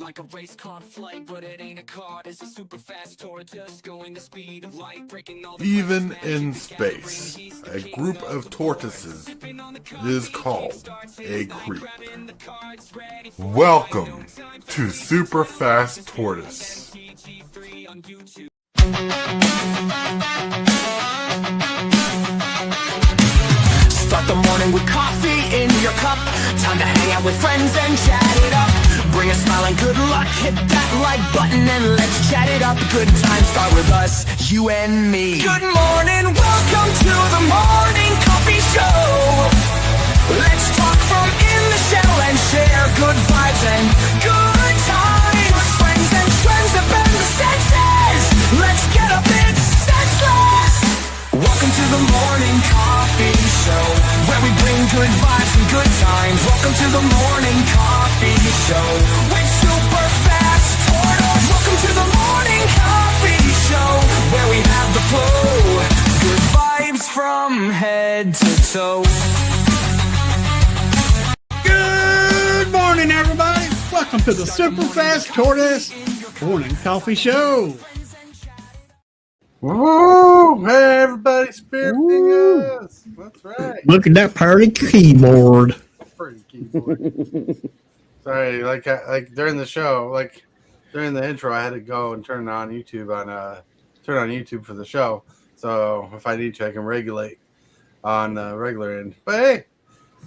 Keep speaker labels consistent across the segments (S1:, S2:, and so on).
S1: like a race car flight, but it ain't a car. It's a super fast tortoise going the speed of light, breaking all the
S2: even in space, a group of tortoises is called a creep. Welcome to Super Fast Tortoise.
S1: Start the morning with coffee in your cup. Time to hang out with friends and chat it up. Bring a smile and good luck. Hit that like button and let's chat it up. Good times start with us, you and me. Good morning, welcome to the morning coffee show. Let's talk from in the shell and share good vibes and good times. Friends and trends that bend the senses. Let's get up, it's senseless. Welcome to the morning coffee show, where we bring good vibes and good times. Welcome to the morning coffee show with Super Fast Tortoise. Welcome to the morning coffee show, where we have the flow. Good vibes from head to toe.
S3: Good morning, everybody. Welcome to the Super Fast Tortoise Morning Coffee Show.
S2: Woo! Hey, everybody, spiriting us. That's right.
S3: Look at that pretty keyboard.
S2: Pretty keyboard. Sorry, like during the show, like during the intro, I had to go and turn on YouTube for the show. So if I need to, I can regulate on the regular end. But hey,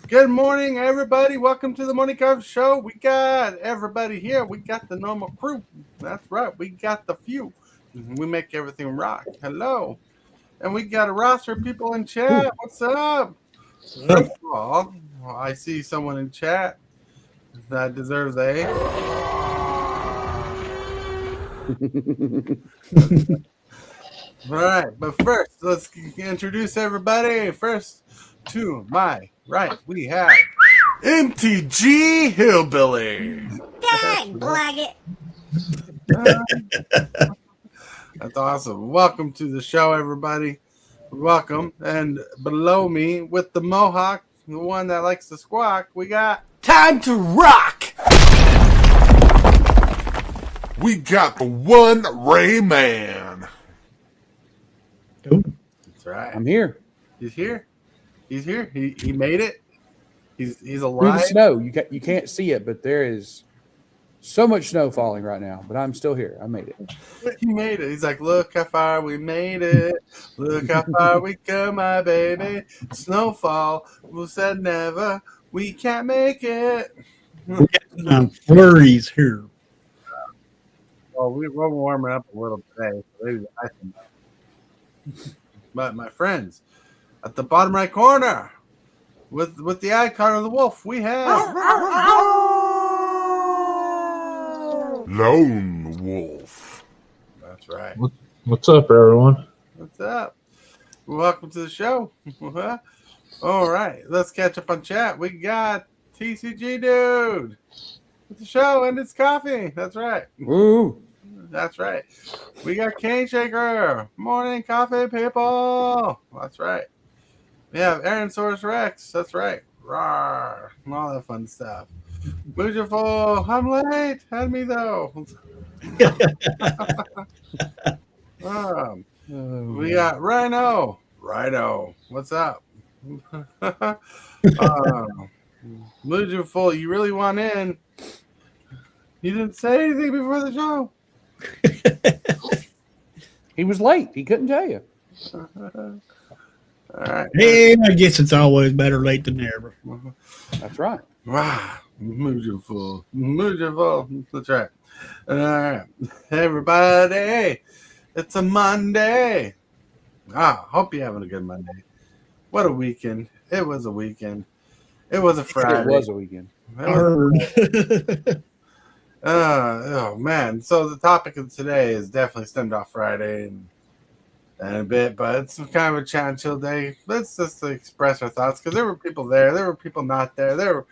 S2: good morning, everybody. Welcome to the Morning Coffee Show. We got everybody here. We got the normal crew. That's right. We got the few. We make everything rock. Hello. And we got a roster of people in chat. What's up? First of all, I see someone in chat that deserves a. All right. But first, let's introduce everybody. First, to my right, we have MTG Hillbilly.
S4: Dang, Blaggett.
S2: That's awesome. Welcome to the show, everybody. Welcome. And below me, with the mohawk, the one that likes to squawk, we got Time to Rock.
S5: We got the TheoneRAYman.
S2: That's right.
S6: I'm here.
S2: He's here. He's here. He made it. He's
S6: Through
S2: alive.
S6: the snow. You can't see it, but there is so much snow falling right now. But I'm still here. I made it.
S2: He made it. He's like, look how far we made it. Look how far we come, my baby. Snowfall. Who said never? We can't make it.
S3: We're getting some flurries here.
S2: Well, we're warming up a little today. So maybe I can. But my friends, at the bottom right corner, with the icon of the wolf, we have
S5: Lone Wolf.
S2: That's right.
S7: What's up, everyone?
S2: What's up? Welcome to the show. All right, let's catch up on chat. We got TCGdude with the show and it's coffee. That's right.
S6: Woo!
S2: That's right. We got Cane Shaker. Morning coffee, people. That's right. We have Aaron Source Rex. That's right. Rawr. And all that fun stuff. Mugenfool. I'm late. Had me though. We got Rhino. What's up? Mugenfool, you really want in? You didn't say anything before the show.
S6: He was late. He couldn't tell you.
S2: All right.
S3: Hey, I guess it's always better late than never.
S6: That's right.
S2: Wow. Mugenfool. That's right. All right. Hey, everybody. It's a Monday. Hope you're having a good Monday. What a weekend. It was a weekend. It was a Friday.
S6: It was a weekend.
S2: Oh man! So the topic of today is definitely stemmed off Friday and a bit, but it's kind of a chat and chill day. Let's just express our thoughts because there were people there, there were people not there. There were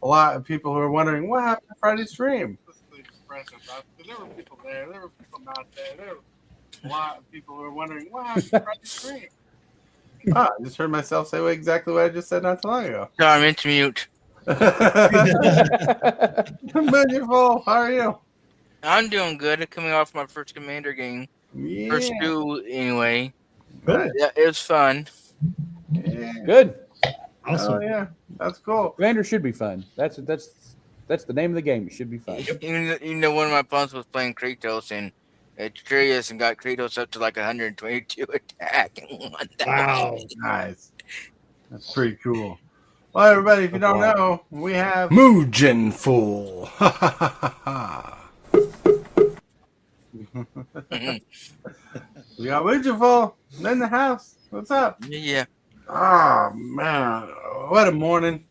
S2: a lot of people who were wondering what happened to Friday's stream. Let's express our thoughts because there were people there, there were people not there. There were a lot of people who were wondering what happened to Friday's stream. I just heard myself say exactly what I just said not too long ago.
S8: No, I meant to mute.
S2: Mugenfool, how are you?
S8: I'm doing good. Coming off my first Commander game.
S2: Yeah.
S8: First two, anyway.
S2: Nice.
S8: Yeah, it was fun.
S2: Yeah.
S6: Good.
S3: Awesome.
S2: Oh yeah, that's cool.
S6: Commander should be fun. That's the name of the game. It should be fun.
S8: One of my opponents was playing Kratos and Atreus and got Kratos up to like 122 attack and won that
S3: Wow.
S8: game.
S2: Nice. That's pretty cool. Well, everybody, if you don't know, we have
S1: Mugenfool.
S2: we got Mugenfool in the house. What's up?
S8: Yeah.
S2: Oh man, what a morning!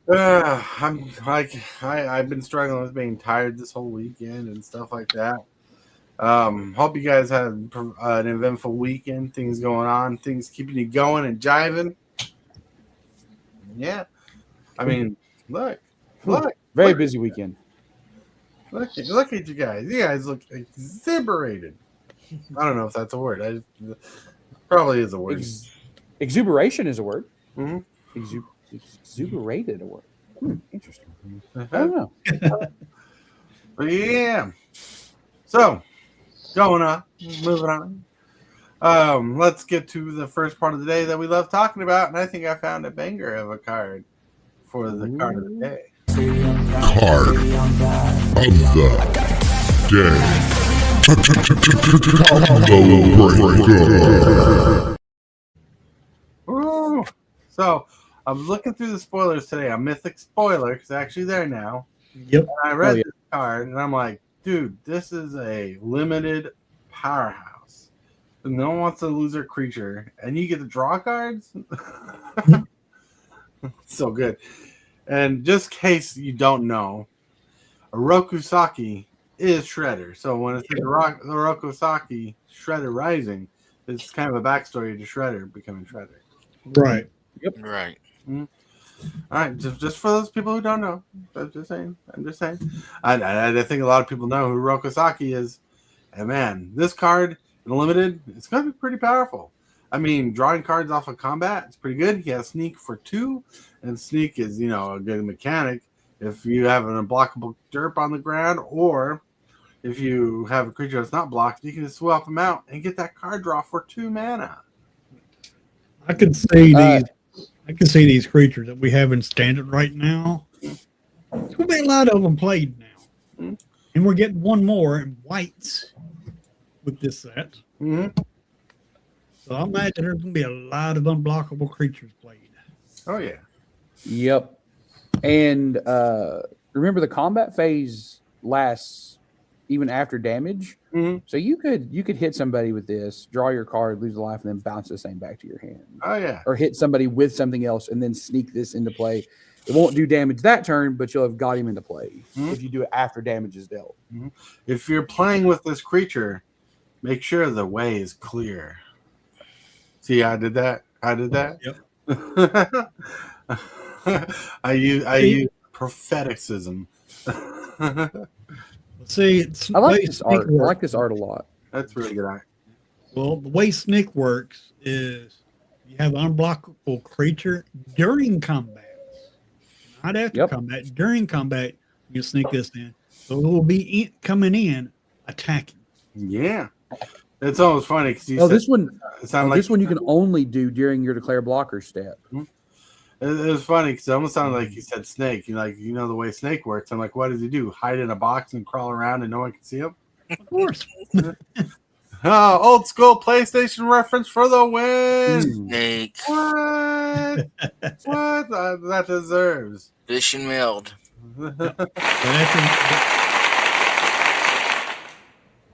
S2: I'm like I've been struggling with being tired this whole weekend and stuff like that. Hope you guys had an eventful weekend. Things going on, things keeping you going and jiving. Yeah, I mean, look,
S6: Very busy weekend.
S2: look at you guys. You guys look exhilarated. I don't know if that's a word. Probably is a word.
S6: Exuberation is a word.
S2: Mm-hmm.
S6: Exuberated a word. Interesting. I don't know.
S2: But yeah. So, going on, moving on. Let's get to the first part of the day that we love talking about, and I think I found a banger of a card for the card of the day.
S5: Card of the day.
S2: Ooh. So, I was looking through the spoilers today. A mythic spoiler, it's actually there now.
S3: Yep.
S2: And I read this card, and I'm like, dude, this is a limited powerhouse. No one wants to lose their creature, and you get to draw cards? So good. And just in case you don't know, Orokusaki is Shredder. So when it's the Orokusaki Shredder Rising, it's kind of a backstory to Shredder becoming Shredder.
S3: Right.
S6: Yep.
S8: Right.
S2: Mm-hmm. All right, just for those people who don't know, I'm just saying. I think a lot of people know who Orokusaki is. And man, this card in limited, it's going to be pretty powerful. I mean, drawing cards off of combat, it's pretty good. He has sneak for 2, and sneak is, a good mechanic if you have an unblockable derp on the ground, or if you have a creature that's not blocked, you can just swap them out and get that card draw for 2 mana.
S3: I can see these. I can see these creatures that we have in standard right now. There's going to be a lot of them played now, and we're getting one more in whites with this set.
S2: Mm-hmm.
S3: So I imagine there's going to be a lot of unblockable creatures played.
S2: Oh yeah.
S6: Yep. And remember, the combat phase lasts even after damage.
S2: Mm-hmm.
S6: So you could hit somebody with this, draw your card, lose a life, and then bounce the same back to your hand.
S2: Oh yeah.
S6: Or hit somebody with something else and then sneak this into play. It won't do damage that turn, but you'll have got him into play if you do it after damage is dealt.
S2: Mm-hmm. If you're playing with this creature, make sure the way is clear. See, I did that. Yep. I use propheticism.
S3: See,
S6: I like this art. I like this art a lot.
S2: That's really good art.
S3: Well, the way Sneak works is you have an unblockable creature during combat. Not after combat. During combat, you sneak this in. So it will be coming in attacking.
S2: Yeah. It's almost funny because
S6: this one you can only do during your declare blocker step.
S2: It was funny because it almost sounded like he said snake. The way snake works. I'm like, what does he do? Hide in a box and crawl around and no one can see him?
S3: Of course.
S2: Old school PlayStation reference for the win.
S8: Snake.
S2: What? What? That deserves.
S8: Fish and meld.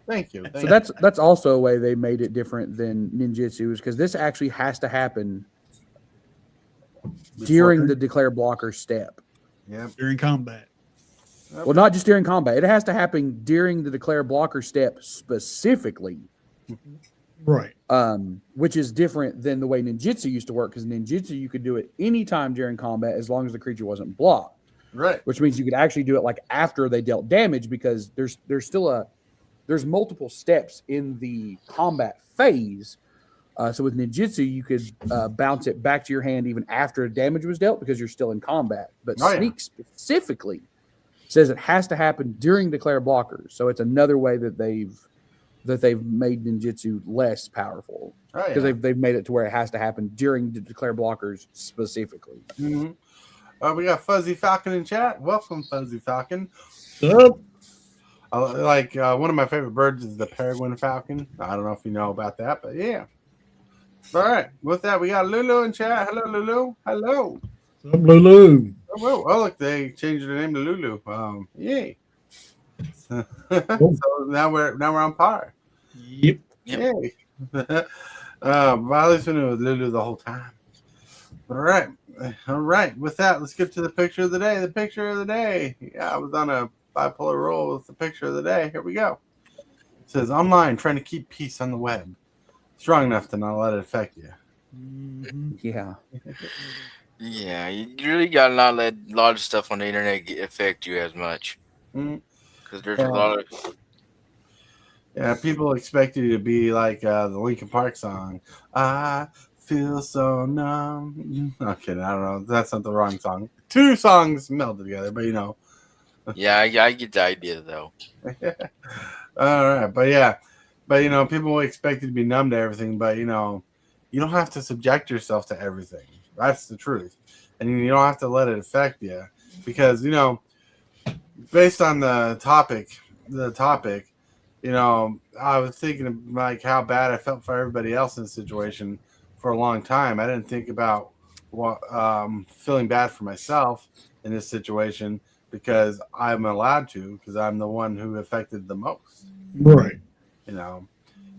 S2: Thank you.
S6: So that's also a way they made it different than ninjutsu, because this actually has to happen during the declare blocker step.
S2: Yeah.
S3: During combat.
S6: Well, not just during combat. It has to happen during the declare blocker step specifically.
S3: Right.
S6: Which is different than the way ninjutsu used to work, because ninjutsu you could do it anytime during combat as long as the creature wasn't blocked.
S2: Right.
S6: Which means you could actually do it like after they dealt damage, because there's multiple steps in the combat phase. So with ninjutsu, you could bounce it back to your hand even after damage was dealt because you're still in combat. But Sneak specifically says it has to happen during declare blockers. So it's another way that they've made ninjutsu less powerful because they've made it to where it has to happen during the declare blockers specifically.
S2: Mm-hmm. We got Fuzzy Falcon in chat. Welcome, Fuzzy Falcon.
S3: Sup?
S2: One of my favorite birds is the peregrine falcon. I don't know if you know about that, but yeah. All right. With that, we got Lulu in chat. Hello, Lulu. Hello.
S3: Sup, Lulu?
S2: Oh, look, they changed their name to Lulu. Yay. So now we're on par.
S3: Yep.
S2: Yay. Wiley's been with Lulu the whole time. All right. With that, let's get to the picture of the day. The picture of the day. Yeah, I was on a bipolar roll with the picture of the day. Here we go. It says, online, trying to keep peace on the web. Strong enough to not let it affect you.
S6: Yeah.
S8: Yeah, you really gotta not let a lot of stuff on the internet affect you as much. Because there's a lot of...
S2: Yeah, people expect you to be like the Linkin Park song. I feel so numb. No kidding. I don't know. That's not the wrong song. Two songs melded together, but you know.
S8: Yeah, I get the idea though.
S2: All right, but you know, people expect you to be numb to everything, but you know, you don't have to subject yourself to everything. That's the truth, and you don't have to let it affect you, because you know, based on the topic, you know, I was thinking of like how bad I felt for everybody else in the situation for a long time. I didn't think about what feeling bad for myself in this situation, because I'm allowed to, because I'm the one who affected the most.
S3: Right.
S2: You know.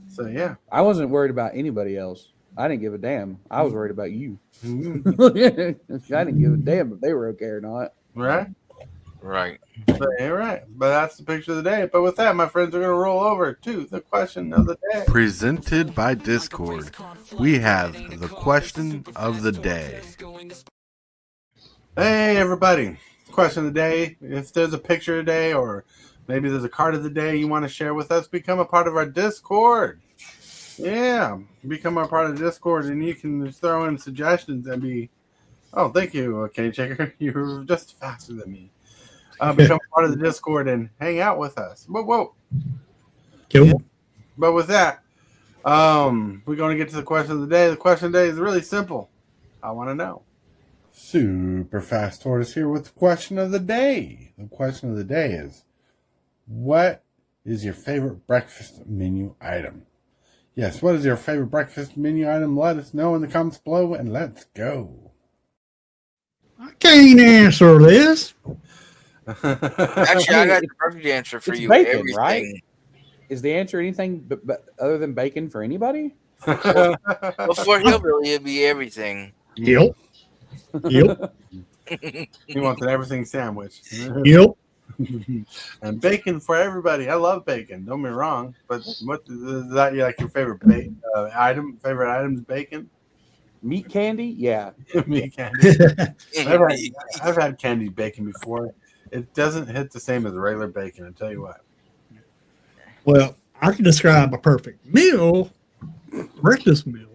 S2: So yeah.
S6: I wasn't worried about anybody else. I didn't give a damn. I was worried about you. I didn't give a damn if they were okay or not.
S2: Right?
S8: Right.
S2: But that's the picture of the day. But with that, my friends, we're going to roll over to the question of the day. Presented by Discord. We have the question of the day. Hey, everybody. Question of the day. If there's a picture of the day, or maybe there's a card of the day you want to share with us, become a part of our Discord. Yeah, become a part of the Discord, and you can just throw in suggestions and be... Oh, thank you, okay, Checker. You're just faster than me. Become part of the Discord and hang out with us. Whoa.
S3: Cool.
S2: Yeah. But with that, we're going to get to the question of the day. The question of the day is really simple. I want to know. Super Fast Tortoise here with the question of the day. The question of the day is, what is your favorite breakfast menu item? Yes, what is your favorite breakfast menu item? Let us know in the comments below, and let's go.
S3: I can't answer this.
S8: Actually, I got the perfect answer for
S6: It's
S8: you.
S6: bacon,
S8: Everything.
S6: right? Is the answer anything but other than bacon for anybody?
S8: Before Hillbilly, it'd be everything.
S3: Yep. Yep.
S2: He wants an everything sandwich.
S3: Yep.
S2: And bacon for everybody. I love bacon. Don't get me wrong, but what is that? Like your favorite item? Favorite item is bacon.
S6: Meat candy? Yeah.
S2: Meat candy. I've had candied bacon before. It doesn't hit the same as regular bacon. I tell you what.
S3: Well, I can describe a perfect meal, breakfast meal.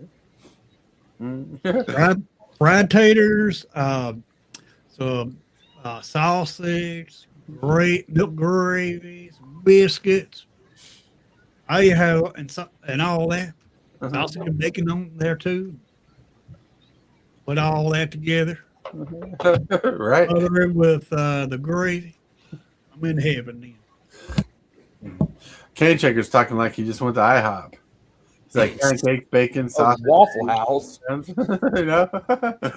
S3: Fried taters, some sausage, milk gravy, some biscuits. All you have, and all that. Sausage and bacon on there too. Put all that together.
S2: Right.
S3: Other it with the gravy. I'm in heaven then.
S2: Cane Checker's talking like he just went to IHOP. It's like pancakes, bacon, sausage,
S6: Waffle House.
S2: You know?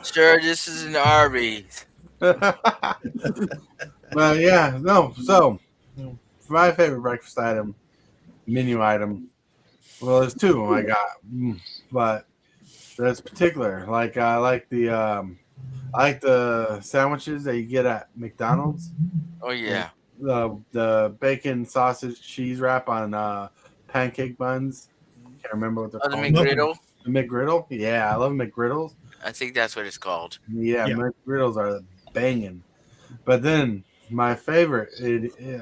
S8: Sure, this is an Arby's.
S2: Well, yeah, no. So, for my favorite breakfast item, menu item, well, there's two of them I got, but there's particular. Like I like the sandwiches that you get at McDonald's.
S8: Oh yeah.
S2: The bacon, sausage, cheese wrap on pancake buns. Can't remember what they're
S8: Oh, the
S2: called.
S8: McGriddle?
S2: The McGriddle? Yeah, I love McGriddles.
S8: I think that's what it's called.
S2: Yeah. McGriddles are banging. But then my favorite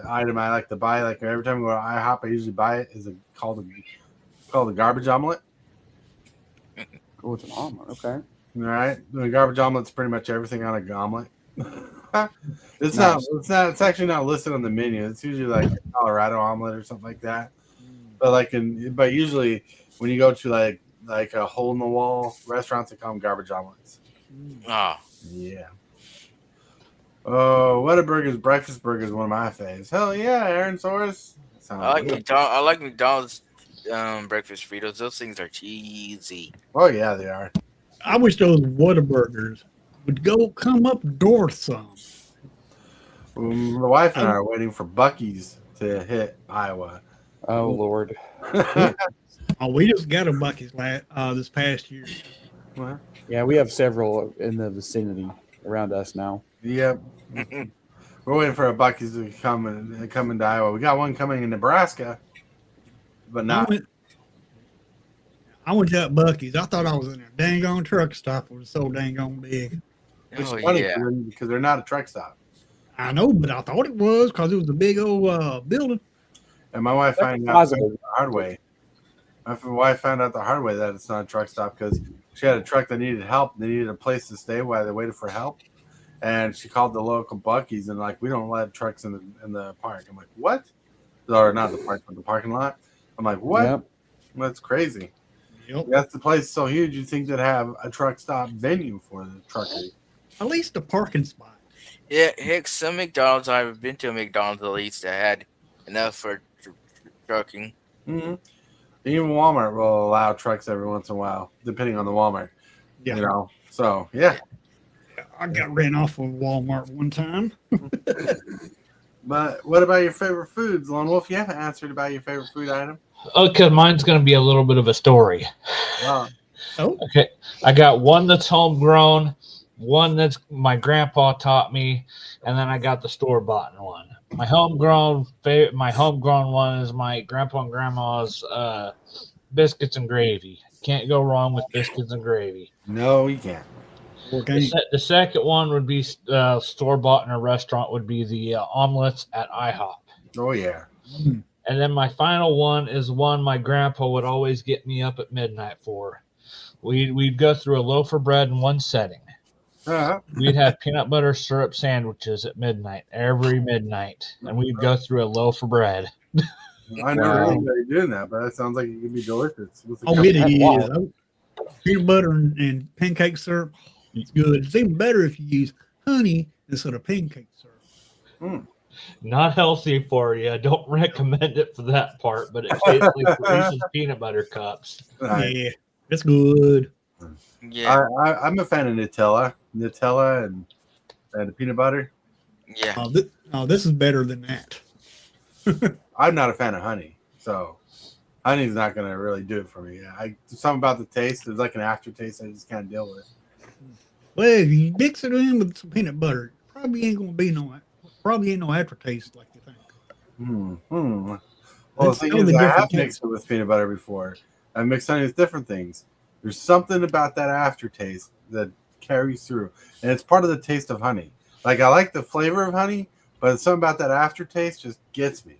S2: item I like to buy, like every time I go to IHOP, I usually buy it, is called a garbage omelet.
S6: Oh, it's an omelet. Okay.
S2: All right. The garbage omelet's pretty much everything on a omelet. It's
S6: Nice.
S2: not. It's actually not listed on the menu. It's usually like a Colorado omelet or something like that. But usually when you go to like a hole in the wall restaurants, they call them garbage omelets.
S8: Oh,
S2: Yeah. Oh, Whataburger's breakfast burger is one of my faves. Hell yeah, Aaron Soros.
S8: I like McDonald's breakfast Fritos. Those things are cheesy.
S2: Oh yeah, they are.
S3: I wish those Whataburgers would come up north some.
S2: The wife and I are waiting for Buc-ee's to hit Iowa.
S6: Oh Lord.
S3: Oh, we just got a Buc-ee's this past year.
S6: Yeah, we have several in the vicinity around us now.
S2: Yep. We're waiting for a Buc-ee's to come into Iowa. We got one coming in Nebraska, but not.
S3: I went to that Buc-ee's. I thought I was in a dang on truck stop. It was so dang on big.
S2: It's
S8: Oh,
S2: funny
S8: yeah.
S2: because they're not a truck stop.
S3: I know, but I thought it was because it was a big old building.
S2: And my wife found out the hard way. My wife found out the hard way that it's not a truck stop because she had a truck that needed help. They needed a place to stay while they waited for help. And she called the local Buc-ee's and we don't let trucks in the park. I'm like, what? Or not the park, but the parking lot. I'm like, what?
S6: Yep.
S2: That's crazy.
S3: Yep.
S2: That's the place so huge. You'd think they'd have a truck stop venue for the truckers.
S3: At least a parking spot.
S8: Yeah, heck, some McDonald's I've been to a McDonald's at least that had enough for trucking.
S2: Mm-hmm. Even Walmart will allow trucks every once in a while, depending on the Walmart.
S3: Yeah.
S2: You know. So yeah.
S3: I got ran off of Walmart one time.
S2: But what about your favorite foods, Lone Wolf? You haven't answered about your favorite food item.
S7: Okay, mine's going to be a little bit of a story.
S2: Wow.
S3: Oh,
S7: Okay, I got one that's homegrown, one that's my grandpa taught me, and then I got the store-bought one. My homegrown one is my grandpa and grandma's biscuits and gravy. Can't go wrong with biscuits and gravy.
S2: No, you can't.
S3: okay.
S7: The second one would be store-bought in a restaurant would be the omelets at IHOP.
S2: Oh yeah.
S7: And then my final one is one my grandpa would always get me up at midnight for. We'd go through a loaf of bread in one setting.
S2: Uh-huh.
S7: We'd have peanut butter syrup sandwiches at midnight, every midnight. And we'd go through a loaf of bread.
S2: I never heard anybody doing that, but that sounds like it could be delicious.
S3: Oh, it is.
S6: Wow.
S3: Peanut butter and pancake syrup. It's good. It's even better if you use honey instead of pancake syrup.
S7: Not healthy for you. I don't recommend it for that part, but it basically produces peanut butter cups.
S3: Yeah, it's good.
S8: Yeah,
S2: I'm a fan of Nutella and the peanut butter.
S8: yeah.
S3: This is better than that.
S2: I'm not a fan of honey, so honey's not going to really do it for me. Something about the taste. There's like an aftertaste I just can't deal with.
S3: Well, if you mix it in with some peanut butter, probably ain't no aftertaste like you think.
S2: Well, the thing is, I have mixed it with peanut butter before. I mixed honey with different things. There's something about that aftertaste that carries through, and it's part of the taste of honey. Like I like the flavor of honey, but something about that aftertaste just gets me.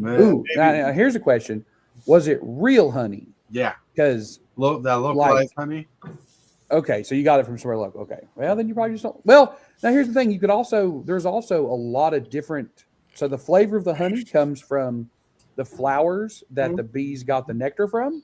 S6: Ooh, now here's a question: was it real honey?
S2: Yeah,
S6: Because
S2: that localized honey.
S6: okay, so you got it from somewhere local. Okay, well then you probably just don't. Well, now here's the thing: there's also a lot of different. So the flavor of the honey comes from the flowers that the bees got the nectar from.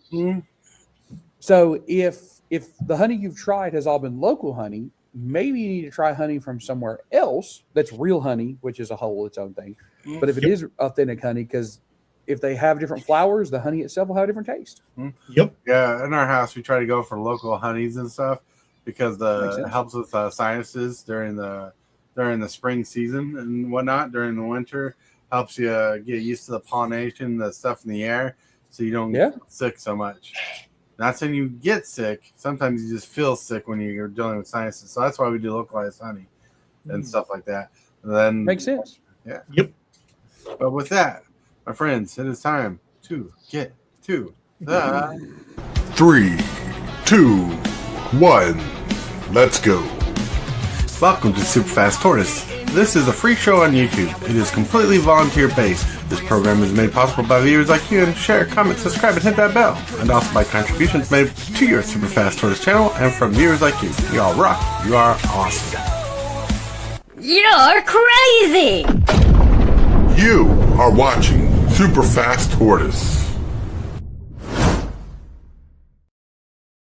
S6: So if the honey you've tried has all been local honey, maybe you need to try honey from somewhere else that's real honey, which is a whole its own thing. But if it is authentic honey, because if they have different flowers, the honey itself will have a different taste.
S3: Yep.
S2: Yeah, in our house we try to go for local honeys and stuff because it helps with sinuses during the spring season and whatnot. During the winter, helps you get used to the pollination, the stuff in the air, so you don't get sick so much. Not saying you get sick. Sometimes you just feel sick when you're dealing with sinuses. So that's why we do localized honey and stuff like that. And then
S6: Makes sense.
S2: Yeah.
S3: Yep.
S2: But with that, my friends, it is time to get to the
S5: 3, 2, 1, let's go.
S2: Welcome to Super Fast Tortoise. This is a free show on YouTube. It is completely volunteer based. This program is made possible by viewers like you, and share, comment, subscribe, and hit that bell. And also by contributions made to your Super Fast Tortoise channel and from viewers like you. You all rock. You are awesome.
S4: You're crazy!
S5: You are watching Super Fast Tortoise.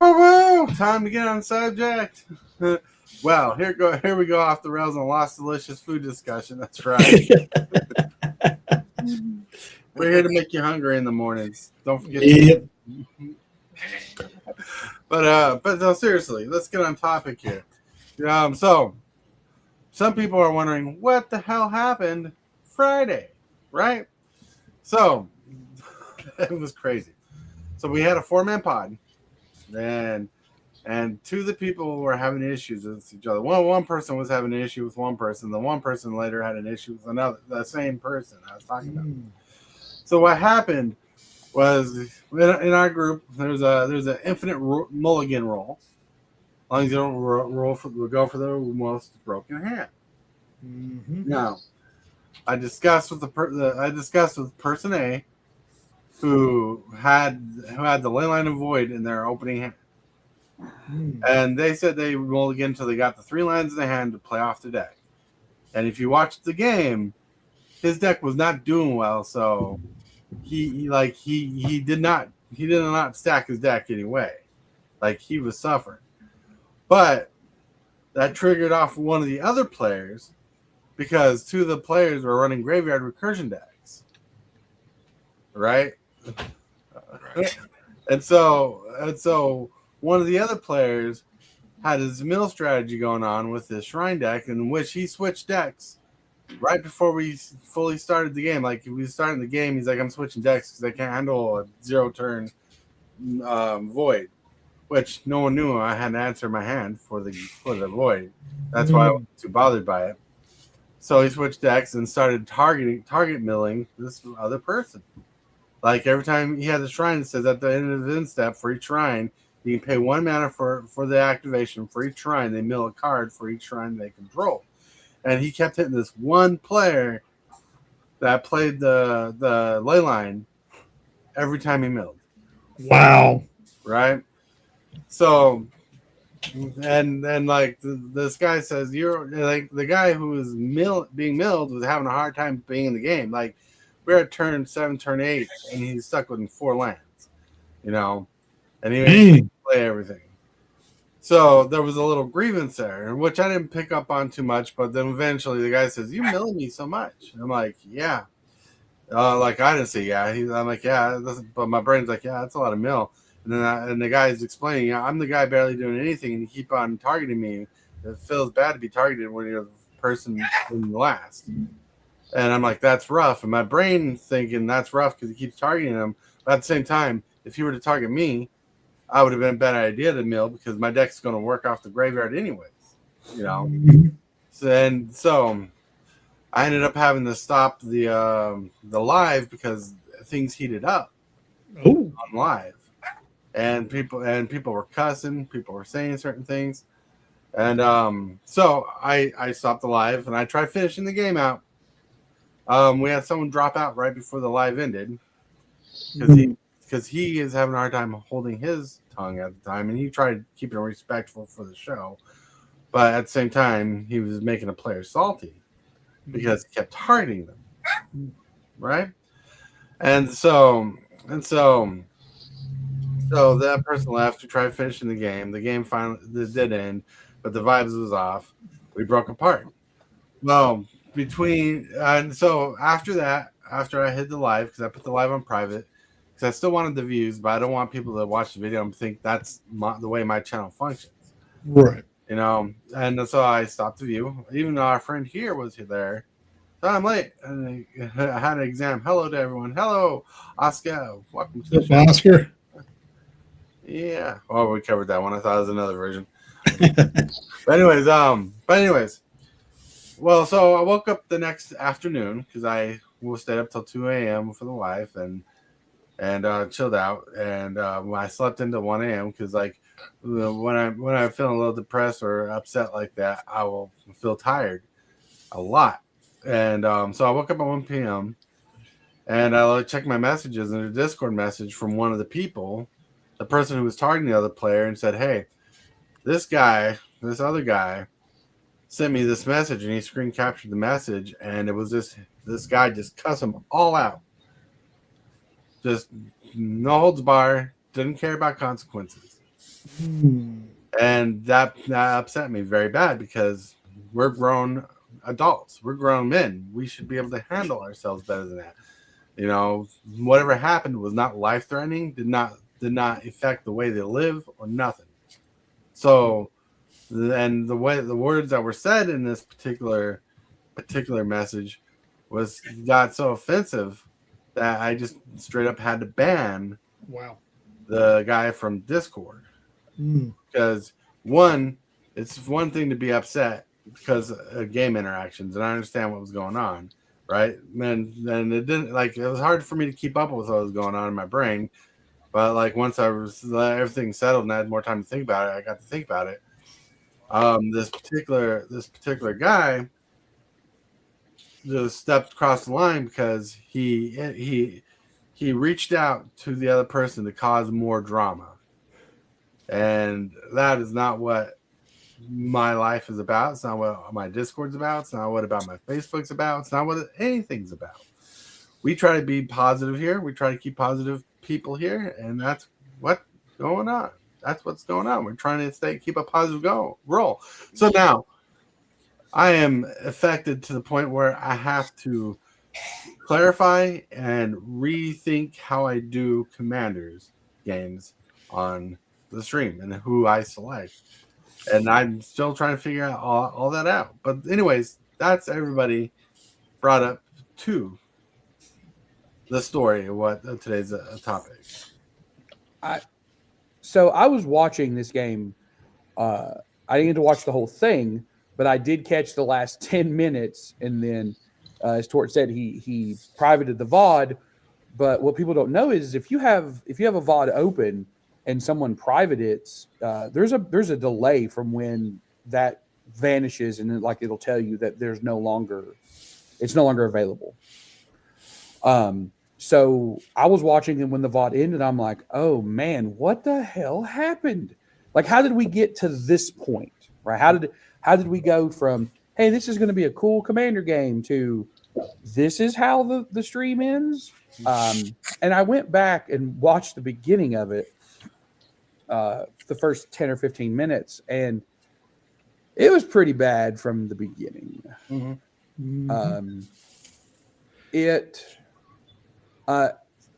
S2: Oh, time to get on subject. Well, here we go off the rails on Lost Delicious food discussion. That's right. We're here to make you hungry in the mornings. Don't forget.
S3: Yep.
S2: But no, seriously, let's get on topic here. So some people are wondering what the hell happened Friday, right? So it was crazy. So we had a 4-man pod, and two of the people were having issues with each other. One person was having an issue with one person. The one person later had an issue with the same person I was talking about. So what happened was in our group there's an infinite mulligan roll. As long as you don't go for the most broken hand.
S3: Mm-hmm.
S2: Now, I discussed with person A who had the ley line of void in their opening hand. And they said they rolled again until they got the 3 lines in the hand to play off the deck. And if you watched the game, his deck was not doing well, so he did not stack his deck anyway. Like, he was suffering. But that triggered off one of the other players because 2 of the players were running graveyard recursion decks. Right? And so one of the other players had his mill strategy going on with his shrine deck, in which he switched decks right before we fully started the game. Like, we started the game, he's like, I'm switching decks because I can't handle a 0-turn void, which no one knew I had to answer my hand for the void. That's why I wasn't too bothered by it. So he switched decks and started target milling this other person. Like, every time he had the shrine, it says at the end of the end step for each shrine, you can pay 1 mana for the activation. For each shrine, they mill a card for each shrine they control. And he kept hitting this one player that played the ley line every time he milled.
S3: Wow.
S2: Right? So, and like this guy says, you're like, the guy who was being milled was having a hard time being in the game. Like, we're at turn 7, turn 8, and he's stuck with 4 lands, and he didn't play everything. So there was a little grievance there, which I didn't pick up on too much. But then eventually the guy says, "You milling me so much." And I'm like, "Yeah." Like, I didn't say yeah. I'm like, "Yeah," but my brain's like, "Yeah, that's a lot of mill." And then and the guy's explaining, "Yeah, I'm the guy barely doing anything, and you keep on targeting me. It feels bad to be targeted when you're the person in the last." And I'm like, "That's rough." And my brain thinking that's rough because he keeps targeting him. But at the same time, if he were to target me, I would have been a bad idea to mill because my deck's going to work off the graveyard anyways, So I ended up having to stop the live because things heated up on live, and people were cussing, people were saying certain things, and so I stopped the live and I tried finishing the game out. We had someone drop out right before the live ended because he is having a hard time holding his tongue at the time, and he tried keeping it respectful for the show, but at the same time he was making a player salty because he kept targeting them, right? And so that person left to try finishing the game. The game finally did end, but the vibes was off. We broke apart. Well, so after I hid the live, because I put the live on private, because I still wanted the views, but I don't want people to watch the video and think that's the way my channel functions.
S3: Right.
S2: And so I stopped the view, even though our friend here was there. So I'm late, and I had an exam. Hello to everyone. Hello, Oscar. Welcome to the show.
S3: Oscar.
S2: Yeah. Oh, we covered that one. I thought it was another version. But anyways. Well, so I woke up the next afternoon because I stayed up till 2 a.m. for the live and chilled out, and I slept into 1 a.m. because like when I'm feeling a little depressed or upset like that, I will feel tired a lot, and so I woke up at 1 p.m. and I checked my messages, and a Discord message from one of the people, the person who was targeting the other player, and said, "Hey, this other guy sent me this message, and he screen captured the message, and it was this guy just cussed them all out. Just no holds bar, didn't care about consequences. And that upset me very bad because we're grown adults. We're grown men. We should be able to handle ourselves better than that. You know, whatever happened was not life-threatening, did not affect the way they live or nothing. So, and the words that were said in this particular message got so offensive that I just straight up had to ban the guy from Discord. Because it's one thing to be upset because of game interactions, and I understand what was going on, right? And it didn't, like, it was hard for me to keep up with what was going on in my brain. But like once everything settled and I had more time to think about it, I got to think about it. This particular guy just stepped across the line because he reached out to the other person to cause more drama. And that is not what my life is about. It's not what my Discord's about. It's not what about my Facebook's about. It's not what anything's about. We try to be positive here. We try to keep positive people here, and that's what's going on. That's what's going on. We're trying to keep a positive roll. So now I am affected to the point where I have to clarify and rethink how I do Commanders games on the stream and who I select. And I'm still trying to figure out all that out. But anyways, that's everybody brought up to the story of what today's topic.
S6: So I was watching this game. I didn't get to watch the whole thing, but I did catch the last 10 minutes. And then, as Tort said, he privated the VOD. But what people don't know is if you have a VOD open and someone private it, there's a delay from when that vanishes, and then, like, it'll tell you that it's no longer available. So I was watching him when the VOD ended. I'm like, oh man, what the hell happened? Like, how did we get to this point? Right? How did we go from, hey, this is going to be a cool Commander game to this is how the stream ends? And I went back and watched the beginning of it, the first 10 or 15 minutes, and it was pretty bad from the beginning.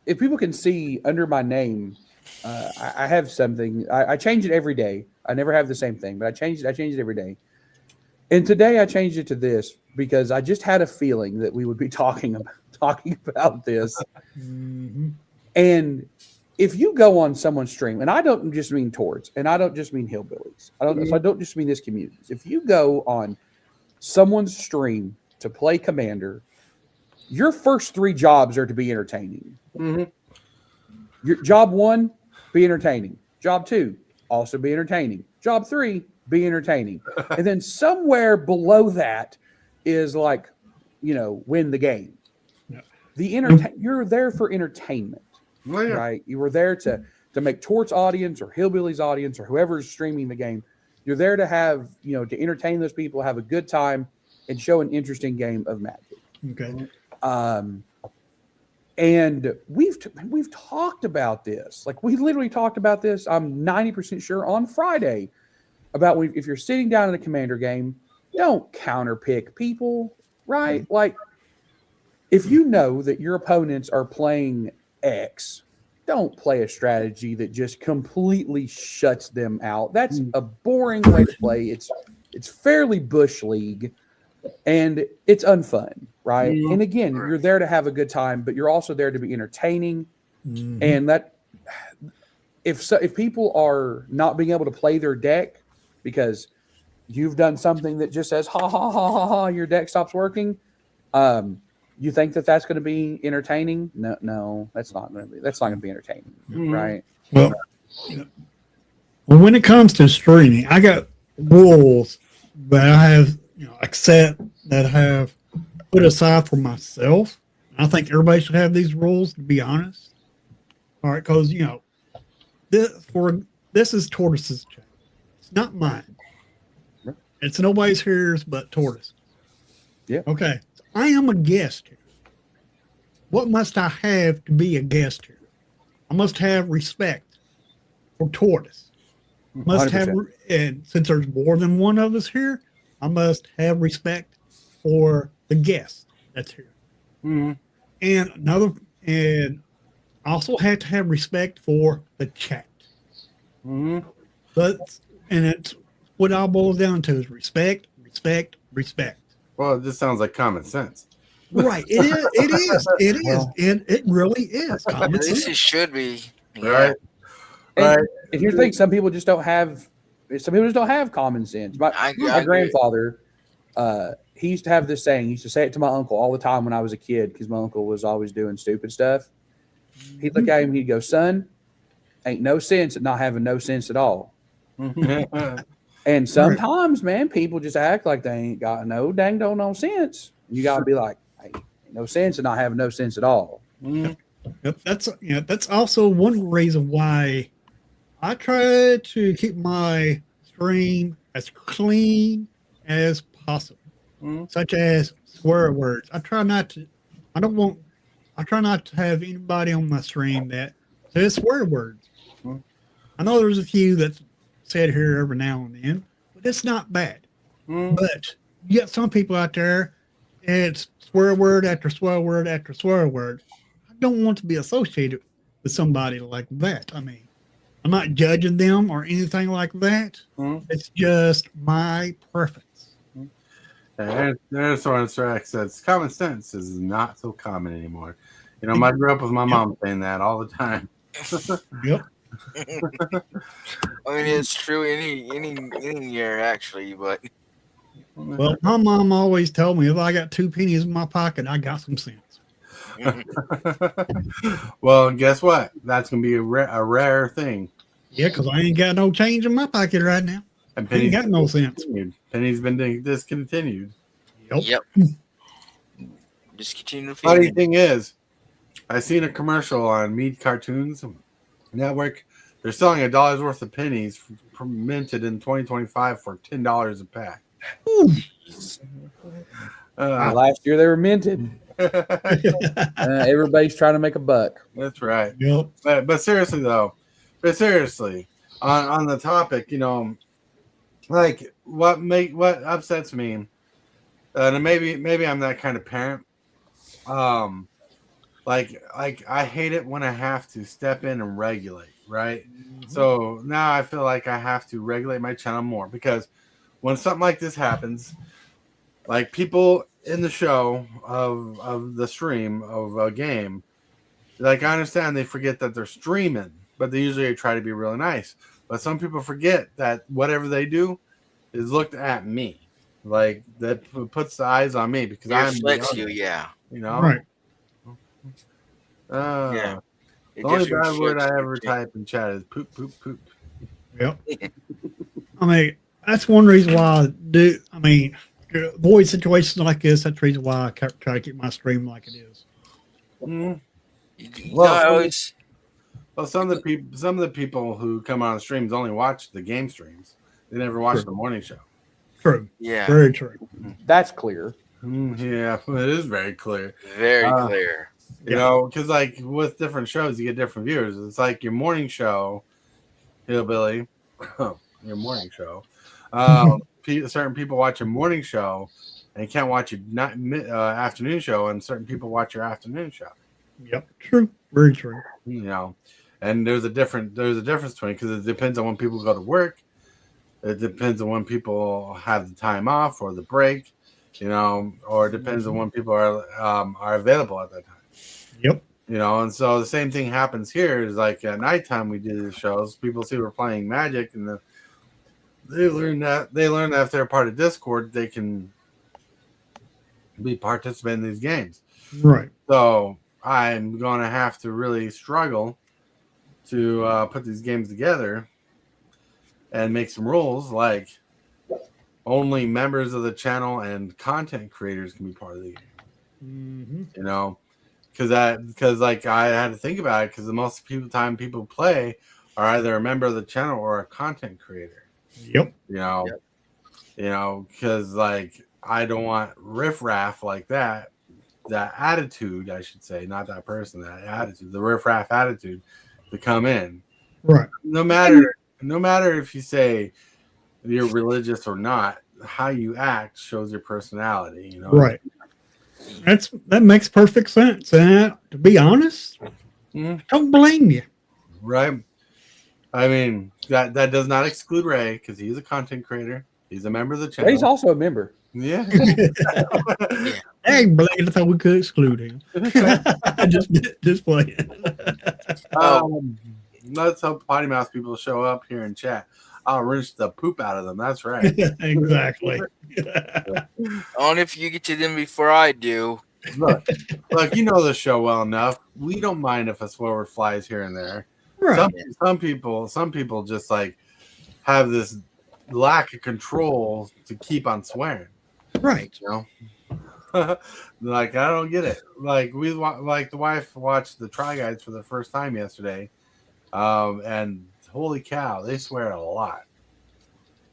S6: If people can see under my name, I have something. I change it every day. I never have the same thing, but I change it every day. And today I changed it to this because I just had a feeling that we would be talking about this. And if you go on someone's stream, and I don't just mean Torts, and I don't just mean Hillbillies, I don't just mean this community. If you go on someone's stream to play Commander, your first 3 jobs are to be entertaining. Your job 1, be entertaining. Job 2, also be entertaining. Job 3, be entertaining. And then somewhere below that is like, win the game. You're there for entertainment, right? You were there to make Tort's audience or Hillbilly's audience or whoever's streaming the game. You're there to have, to entertain those people, have a good time, and show an interesting game of Magic.
S3: Okay.
S6: And we've talked about this. Like, we literally talked about this, I'm 90% sure, on Friday, about if you're sitting down in a Commander game, don't counterpick people, right? Like, if you know that your opponents are playing X, don't play a strategy that just completely shuts them out. That's a boring way to play. It's fairly Bush League, and it's unfun, right? And again, you're there to have a good time, but you're also there to be entertaining. And that if people are not being able to play their deck because you've done something that just says ha ha ha ha ha, your deck stops working, you think that that's going to be entertaining? No, that's not going to be entertaining, right?
S3: Well, when it comes to streaming, I got rules that I have, accept that I have put aside for myself. I think everybody should have these rules, to be honest. All right, because this is Tortoise's channel. It's not mine. It's nobody's here but Tortoise.
S6: Yeah.
S3: Okay. So I am a guest here. What must I have to be a guest here? I must have respect for Tortoise. Must
S6: 100%.
S3: have, and since there's more than one of us here, I must have respect for the guest that's here.
S2: Mm-hmm.
S3: And also have to have respect for the chat.
S2: Mm-hmm.
S3: And it's what it all boils down to is respect, respect, respect.
S2: Well, it just sounds like common sense.
S3: Right. It is. It is. It is.
S6: Well,
S3: And it really is. Common
S8: At least
S3: sense.
S8: it should be. Yeah.
S2: Right.
S6: And
S2: Right.
S6: if you think some people just don't have common sense.
S8: I
S6: My
S8: agree.
S6: grandfather, he used to have this saying. He used to say it to my uncle all the time when I was a kid because my uncle was always doing stupid stuff. He'd look at him, he'd go, "Son, ain't no sense at not having no sense at all." And sometimes, man, people just act like they ain't got no dang no sense. And you got to be like, "Hey, ain't no sense at not having no sense at all."
S2: Mhm.
S3: Yep, that's also one reason why I try to keep my stream as clean as possible, such as swear words. I try not to have anybody on my stream that says swear words. I know there's a few that's said here every now and then, but it's not bad. But you got some people out there, it's swear word after swear word after swear word. I don't want to be associated with somebody like that. I mean, I'm not judging them or anything like that. It's just my preference.
S2: And there's someone says common sense is not so common anymore. You know, I grew up with my mom saying that all the time.
S3: Yep.
S8: I mean, it's true any year actually, but
S3: Well, my mom always told me if I got 2 pennies in my pocket, I got some sense.
S2: Well, guess what? That's gonna be a rare thing.
S3: Yeah, because I ain't got no change in my pocket right now.
S2: And
S3: I ain't got no sense.
S2: Penny's been discontinued.
S8: yep. Just continue to
S2: Funny
S8: feed.
S2: thing is, I seen a commercial on Mead Cartoons Network. They're selling $1 worth of pennies minted in 2025 for $10 a pack.
S6: Last year they were minted. Everybody's trying to make a buck.
S2: That's right.
S3: Yep.
S2: But seriously though, on the topic, you know, like what upsets me, and maybe I'm that kind of parent. Like I hate it when I have to step in and regulate, right? So now I feel like I have to regulate my channel more because when something like this happens, like people in the show of the stream of a game, like I understand they forget that they're streaming, but they usually try to be really nice. But some people forget that whatever they do is looked at me, like that puts the eyes on me because
S8: It
S2: I'm
S8: reflects you, yeah.
S2: you know,
S3: Right.
S8: Yeah.
S2: The
S8: It
S2: only
S8: just
S2: bad word
S8: reflects
S2: I
S8: you,
S2: ever
S8: too.
S2: type in chat is poop, poop, poop.
S3: Yep. I mean, that's one reason why avoid situations like this. That's the reason why I try to keep my stream like it is.
S2: Mhm.
S8: Well, I always,
S2: Well, some of the people who come on streams only watch the game streams. They never watch
S3: True.
S2: the morning show.
S3: True.
S8: yeah,
S3: Very true.
S6: That's clear.
S2: Yeah, it is very clear.
S8: very clear.
S2: You know, because like with different shows, you get different viewers. It's like your morning show, Hillbilly, your morning show. Certain people watch your morning show and can't watch your afternoon show, and certain people watch your afternoon show.
S3: Yep. True. Very true.
S2: You know, and there's a difference between because it depends on when people go to work. It depends on when people have the time off or the break. You know, or it depends on when people are available at that time.
S3: Yep.
S2: You know, and so the same thing happens here. Is like at nighttime we do the shows. People see we're playing Magic, and they learn that if they're part of Discord, they can be participant in these games.
S3: Right.
S2: So I'm gonna have to really struggle to put these games together and make some rules like only members of the channel and content creators can be part of the game.
S3: Mm-hmm.
S2: You know, because like I had to think about it because the most time people play are either a member of the channel or a content creator.
S3: Yep.
S2: You know, You know, because like I don't want riffraff like that attitude, I should say, not that person, that attitude, the riffraff attitude to come in.
S3: Right.
S2: No matter if you say you're religious or not, how you act shows your personality, you know.
S3: Right. That makes perfect sense. And to be honest, I don't blame you.
S2: Right. I mean, that does not exclude Ray because he's a content creator. He's a member of the channel.
S6: Ray's also a member.
S2: Yeah.
S3: Hey, Blake, I thought we could exclude him. just playing.
S2: Let's hope potty mouth people show up here and chat. I'll rinse the poop out of them. That's right.
S3: Exactly.
S8: Only if you get to them before I do.
S2: Look, you know the show well enough. We don't mind if a swear word flies here and there.
S3: Right.
S2: Some people just like have this lack of control to keep on swearing.
S3: Right.
S2: You know, like I don't get it. Like the wife watched the Try Guides for the first time yesterday, and holy cow, they swear a lot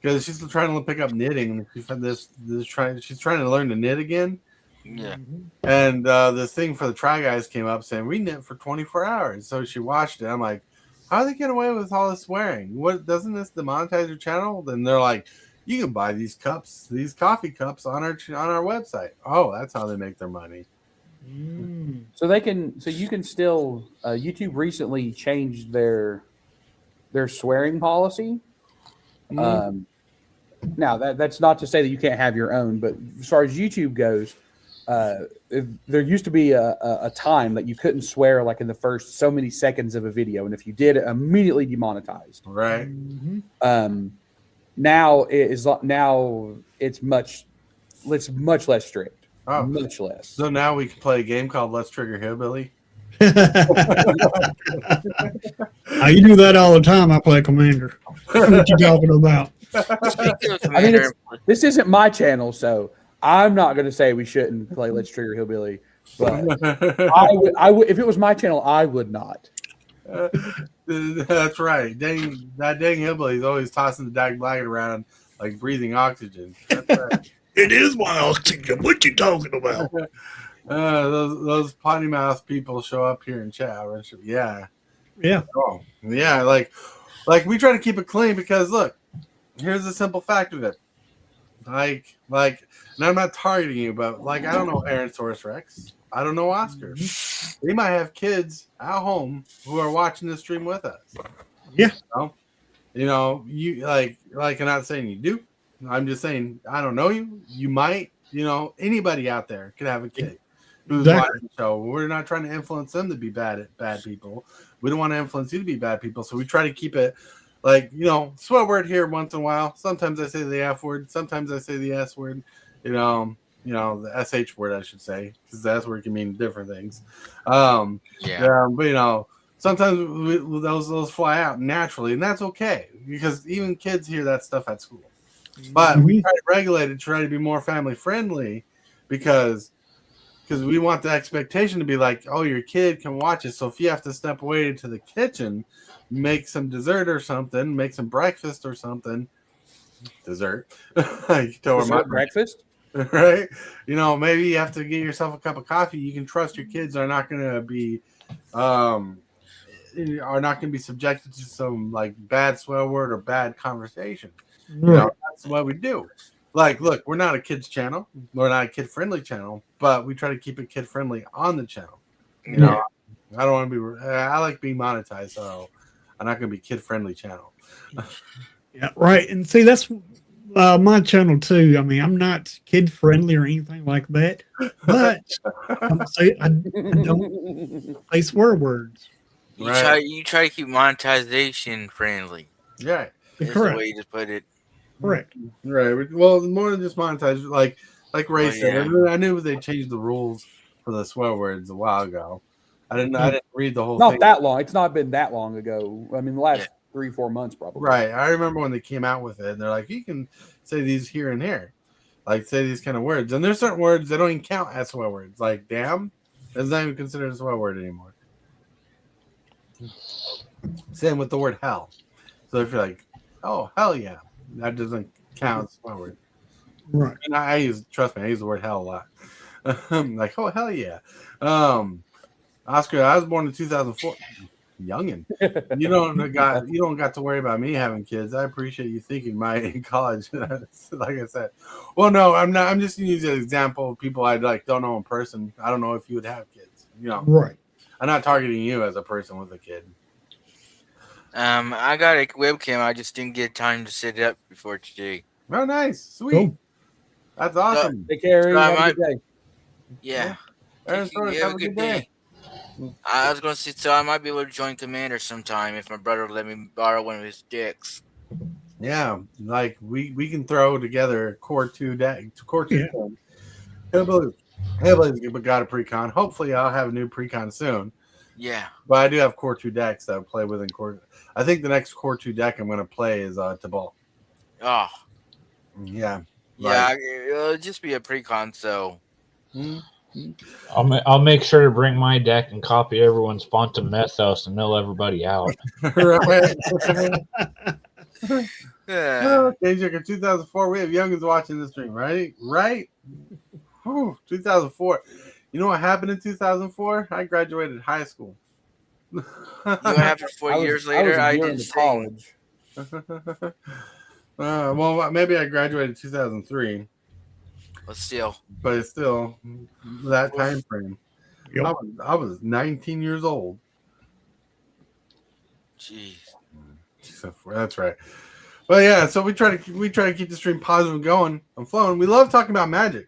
S2: because she's trying to pick up knitting, and she's trying to learn to knit again.
S8: Yeah.
S2: And this thing for the Try Guys came up saying we knit for 24 hours. So she watched it. I'm like, how are they getting away with all this swearing? What doesn't this demonetize your channel? Then they're like, you can buy these cups, these coffee cups on our website. Oh, that's how they make their money.
S6: So you can still YouTube recently changed their swearing policy. Now that's not to say that you can't have your own, but as far as YouTube goes, there used to be a time that you couldn't swear like in the first so many seconds of a video, and if you did, immediately demonetized.
S2: Right.
S6: Now it's much less strict.
S2: Oh,
S6: much less.
S2: So now we can play a game called Let's Trigger Hillbilly.
S3: You do that all the time. I play Commander. What you talking about?
S6: I mean, this isn't my channel, so I'm not going to say we shouldn't play Let's Trigger Hillbilly. But I would if it was my channel, I would not.
S2: That's right. That dang hillbilly is always tossing the dag blanket around like breathing oxygen. That's right.
S3: It is my oxygen. What you talking about?
S2: Those potty mouth people show up here in chat. Yeah.
S3: Yeah.
S2: Oh, yeah. Like we try to keep it clean because look, here's the simple fact of it. Like, and I'm not targeting you, but like, I don't know Aaron Source Rex. I don't know Oscar. They might have kids at home who are watching the stream with us.
S3: Yeah.
S2: You know, you like I'm not saying you do. I'm just saying I don't know you. You might, you know, anybody out there could have a kid who's watching the show. We're not trying to influence them to be bad people. We don't want to influence you to be bad people. So we try to keep it like, you know, swear word here once in a while. Sometimes I say the F word. Sometimes I say the S word. You know, the SH word, I should say, because the S word can mean different things. But you know, sometimes those fly out naturally, and that's okay because even kids hear that stuff at school. But we try to regulate it, try to be more family friendly, because we want the expectation to be like, oh, your kid can watch it. So if you have to step away into the kitchen, make some dessert or something, make some breakfast or something. Dessert,
S6: breakfast.
S2: Right, you know, maybe you have to get yourself a cup of coffee. You can trust your kids are not going to be, subjected to some like bad swear word or bad conversation. You know, that's what we do. Like, look, we're not a kids channel, we're not a kid friendly channel, but we try to keep it kid friendly on the channel. You know, I don't want to be. I like being monetized, so I'm not going to be kid friendly channel.
S3: Yeah, right. And see, that's my channel too. I mean, I'm not kid friendly or anything like that, but I don't say swear words.
S8: You try to keep monetization friendly.
S2: Yeah,
S8: that's the way to put it.
S3: Correct.
S2: Right. Well, more than just monetize, like Ray said. I knew they changed the rules for the swear words a while ago. I didn't read the whole thing.
S6: Not that long. It's not been that long ago. I mean, the last 3-4 months probably.
S2: Right. I remember when they came out with it, and they're like, you can say these here and here, like say these kind of words. And there's certain words that don't even count as swear words. Like damn, it's not even considered a swear word anymore. Same with the word hell. So if you're like, oh hell yeah, that doesn't count as a swear word.
S3: Right.
S2: And I use the word hell a lot. Like, oh hell yeah. Oscar, I was born in 2004. Youngin. You don't got to worry about me having kids. I appreciate you thinking in college. Like I said. Well, no, I'm not. I'm just using an example of people I don't know in person. I don't know if you would have kids.
S3: Right.
S2: I'm not targeting you as a person with a kid.
S8: I got a webcam. I just didn't get time to set it up before today.
S2: Oh, nice, sweet.
S3: Cool.
S2: That's awesome.
S6: Take care.
S8: So
S6: Have a good day.
S8: Yeah.
S2: Aaron Torres, have a good day.
S8: I was going to say, so I might be able to join Commander sometime if my brother would let me borrow one of his decks.
S2: Yeah, like we can throw together core 2 deck. Core 2.
S3: Yeah.
S2: Hillbilly's got a pre-con. Hopefully, I'll have a new pre-con soon.
S8: Yeah.
S2: But I do have core 2 decks that I play within core. I think the next core 2 deck I'm going to play is Tibalts.
S8: Oh.
S2: Yeah.
S8: Yeah, it'll just be a pre-con, so.
S7: I'll make sure to bring my deck and copy everyone's Quantum Mythos and mill everybody out.
S2: Right.
S8: Yeah.
S2: Okay, Joker, 2004. We have youngins watching the stream, right? Right? Whew, 2004. You know what happened in 2004? I graduated high school.
S8: You know what happened 4 years later? I
S6: did
S8: did
S6: college.
S2: Well, maybe I graduated 2003.
S8: But still.
S2: But it's still that time frame.
S3: Yep.
S2: I was 19 years old.
S8: Jeez.
S2: That's right. But yeah, so we try to keep the stream positive going. I'm flowing. We love talking about Magic.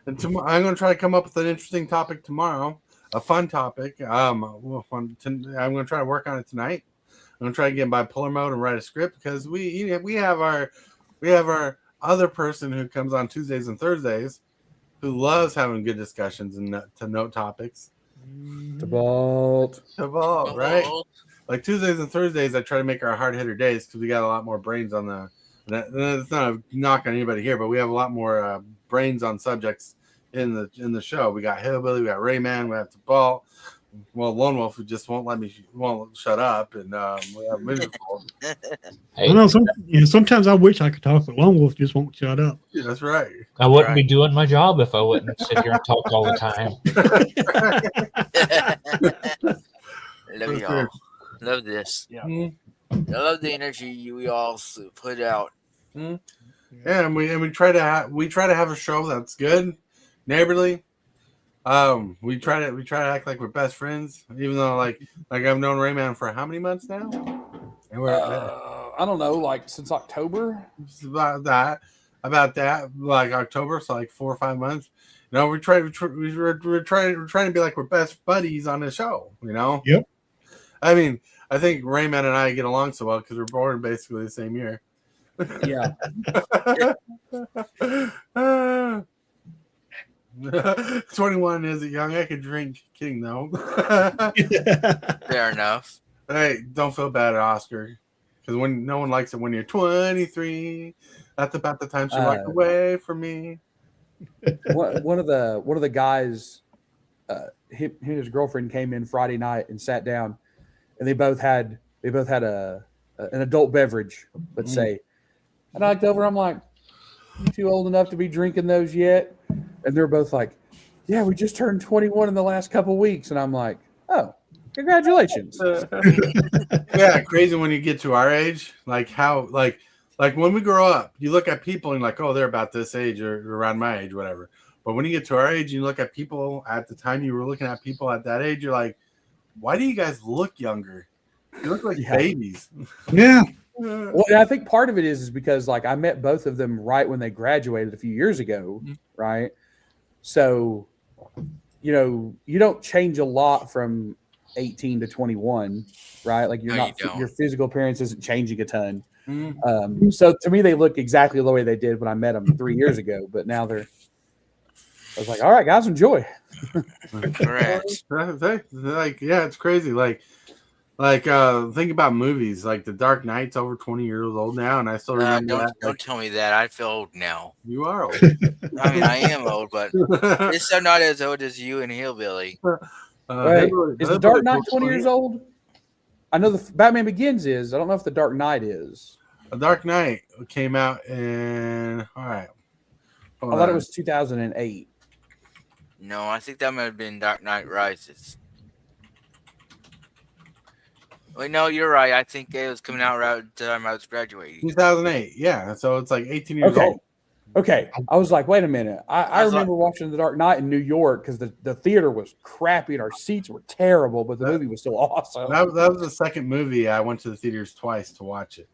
S2: And I'm going to try to come up with an interesting topic tomorrow, a fun topic. I'm going to try to work on it tonight. I'm going to try to get in bipolar mode and write a script because we have our other person who comes on Tuesdays and Thursdays who loves having good discussions and to note topics.
S6: Tibalts,
S2: right? Like Tuesdays and Thursdays, I try to make our hard hitter days because we got a lot more brains on the. It's not a knock on anybody here, but we have a lot more brains on subjects in the show. We got Hillbilly, we got Rayman, we have Tibalts. Well, Lone Wolf who just won't shut up, and we have Mugenfool.
S3: I know sometimes I wish I could talk, but Lone Wolf just won't shut up.
S2: Yeah, that's right.
S7: I wouldn't be doing my job if I wouldn't sit here and talk all the time.
S8: Love y'all. Love this.
S3: Yeah.
S8: I love the energy we all put out.
S2: Yeah, and we try to have a show that's good, neighborly. We try to act like we're best friends, even though like I've known Rayman for how many months now? And we're
S6: I don't know, like since October.
S2: About that, like October, so like 4 or 5 months. You know, we're trying to be like we're best buddies on the show. You know.
S3: Yep.
S2: I mean, I think Rayman and I get along so well because we're born basically the same year.
S6: Yeah.
S2: 21 isn't young. I could drink. Kidding though.
S8: Fair enough.
S2: Hey, don't feel bad at Oscar because when no one likes it when you're 23. That's about the time she walked away from me.
S6: One of the guys, him and his girlfriend came in Friday night and sat down, and they both had an adult beverage, let's say. And I looked over, I'm like, "You too old enough to be drinking those yet?" And they're both like, "Yeah, we just turned 21 in the last couple weeks." And I'm like, "Oh, congratulations!"
S2: Yeah, crazy when you get to our age, like how like when we grow up, you look at people and like, oh, they're about this age or around my age, whatever. But when you get to our age, you look at people at the time you were looking at people at that age, you're like, why do you guys look younger? You look like babies.
S3: Yeah.
S6: Well, I think part of it is because like I met both of them right when they graduated a few years ago, right? So, you know, you don't change a lot from 18 to 21, right? Like your physical appearance isn't changing a ton. So to me, they look exactly the way they did when I met them 3 years ago. But now I was like, all right, guys, enjoy.
S8: Correct.
S2: Like, yeah, it's crazy. Like think about movies. Like The Dark Knight's over 20 years old now, and I still remember
S8: Don't tell me that. I feel old now.
S2: You are old.
S8: I mean, I am old, but I'm not as old as you and Hillbilly.
S6: Right. Is The Dark Knight 20 years old? I know the Batman Begins is. I don't know if The Dark Knight is.
S2: The Dark Knight came out in, all right.
S6: I thought it was 2008.
S8: No, I think that might have been Dark Knight Rises. Wait, no, you're right. I think it was coming out right at the time I was graduating.
S2: 2008. Yeah, so it's like 18 years old.
S6: Okay. I was like, wait a minute. I remember watching The Dark Knight in New York because the theater was crappy and our seats were terrible, but the movie was still awesome.
S2: That was the second movie I went to the theaters twice to watch it.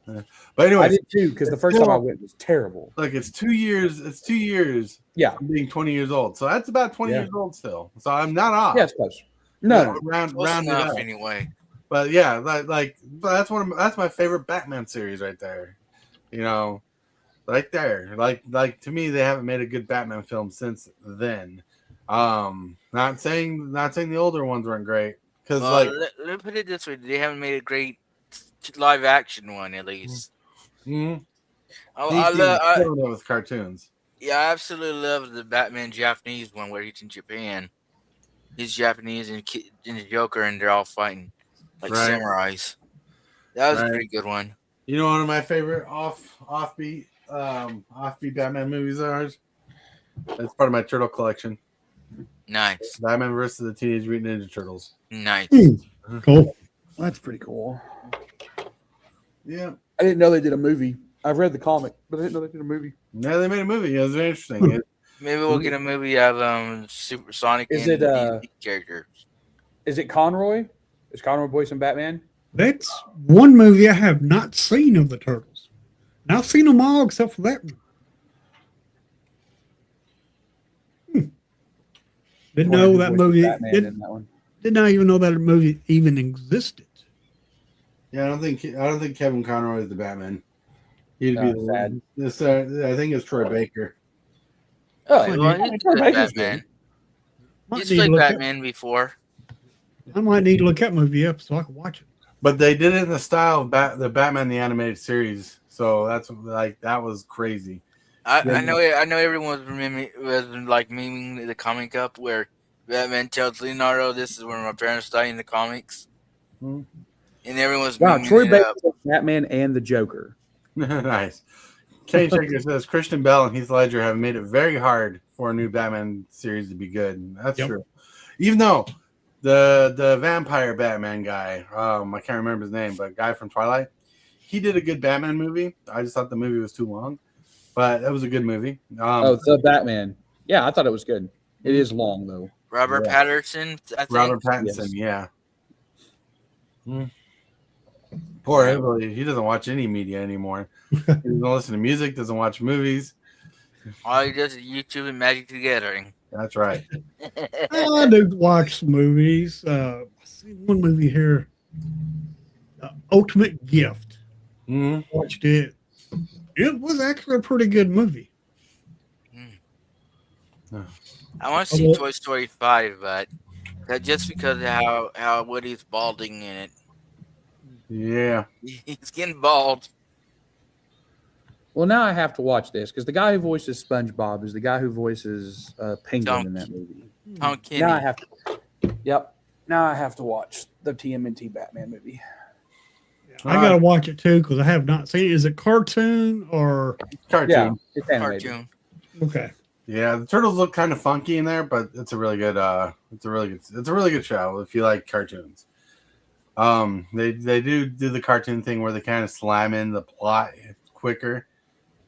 S2: But anyway,
S6: I did too because the first time I went was terrible.
S2: Look, it's 2 years. It's 2 years.
S6: Yeah,
S2: from being 20 years old. So that's about 20 years old still. So I'm not off.
S6: Yeah, it's close. No,
S2: round it
S8: enough
S2: up.
S8: Anyway.
S2: But yeah, like that's that's my favorite Batman series right there. You know, right there. Like to me, they haven't made a good Batman film since then. Not saying the older ones weren't great because
S8: let me put it this way: they haven't made a great live action one at least.
S2: Mm-hmm.
S8: I love
S2: it with cartoons.
S8: Yeah, I absolutely love the Batman Japanese one where he's in Japan. He's Japanese and the Joker, and they're all fighting like samurais. That was a pretty good one.
S2: You know, one of my favorite offbeat Batman movies are. It's part of my turtle collection.
S8: Nice.
S2: Batman versus the Teenage Mutant Ninja Turtles.
S8: Nice.
S3: Cool.
S6: That's pretty cool.
S2: Yeah.
S6: I didn't know they did a movie. I've read the comic, but I didn't know they did a movie.
S2: Yeah, they made a movie. It was very interesting.
S8: Maybe we'll get a movie of Supersonic
S6: Is
S8: and
S6: it
S8: characters.
S6: Is it Conroy? Is Conroy voicing Batman?
S3: That's one movie I have not seen of the Turtles. And I've seen them all except for that one. Didn't know that movie. Did not even know that movie even existed.
S2: Yeah, I don't think Kevin Conroy is the Batman. He'd be
S6: sad.
S2: This. I think it's Troy Baker.
S8: Oh, well, he's a good Batman. He's played Batman before.
S3: I might need to look that movie up so I can watch it.
S2: But they did it in the style of the Batman the Animated Series, so that's like that was crazy.
S8: I know everyone was like memeing the comic up where Batman tells Leonardo, "This is where my parents died in the comics," and everyone's
S6: Troy Baker, Batman, and the Joker.
S2: Nice. Kane Shaker says Christian Bale and Heath Ledger have made it very hard for a new Batman series to be good. That's true. Even though the vampire Batman guy, I can't remember his name, but guy from Twilight, he did a good Batman movie. I just thought the movie was too long, but it was a good movie.
S6: The Batman. Yeah, I thought it was good. It is long though.
S8: Robert Pattinson. I think.
S2: Robert Pattinson. Yes. Yeah. Poor Hillbilly. He doesn't watch any media anymore. He doesn't listen to music. Doesn't watch movies.
S8: All he does is YouTube and Magic the Gathering.
S2: That's right.
S3: I do watch movies. I seen one movie here, Ultimate Gift. Watched it. It was actually a pretty good movie.
S8: I want to see Toy Story 5, but just because of how Woody's balding in it.
S2: Yeah.
S8: He's getting bald.
S6: Well, now I have to watch this because the guy who voices SpongeBob is the guy who voices Penguin in that movie.
S8: Tom Kenny.
S6: Now I have to. Yep. Now I have to watch the TMNT Batman movie.
S3: I gotta watch it too because I have not seen it. Is it cartoon or
S2: cartoon?
S6: Yeah, it's animated. Cartoon.
S3: Okay.
S2: Yeah, the turtles look kind of funky in there, but it's a really good it's a really good show if you like cartoons. They do the cartoon thing where they kind of slam in the plot quicker,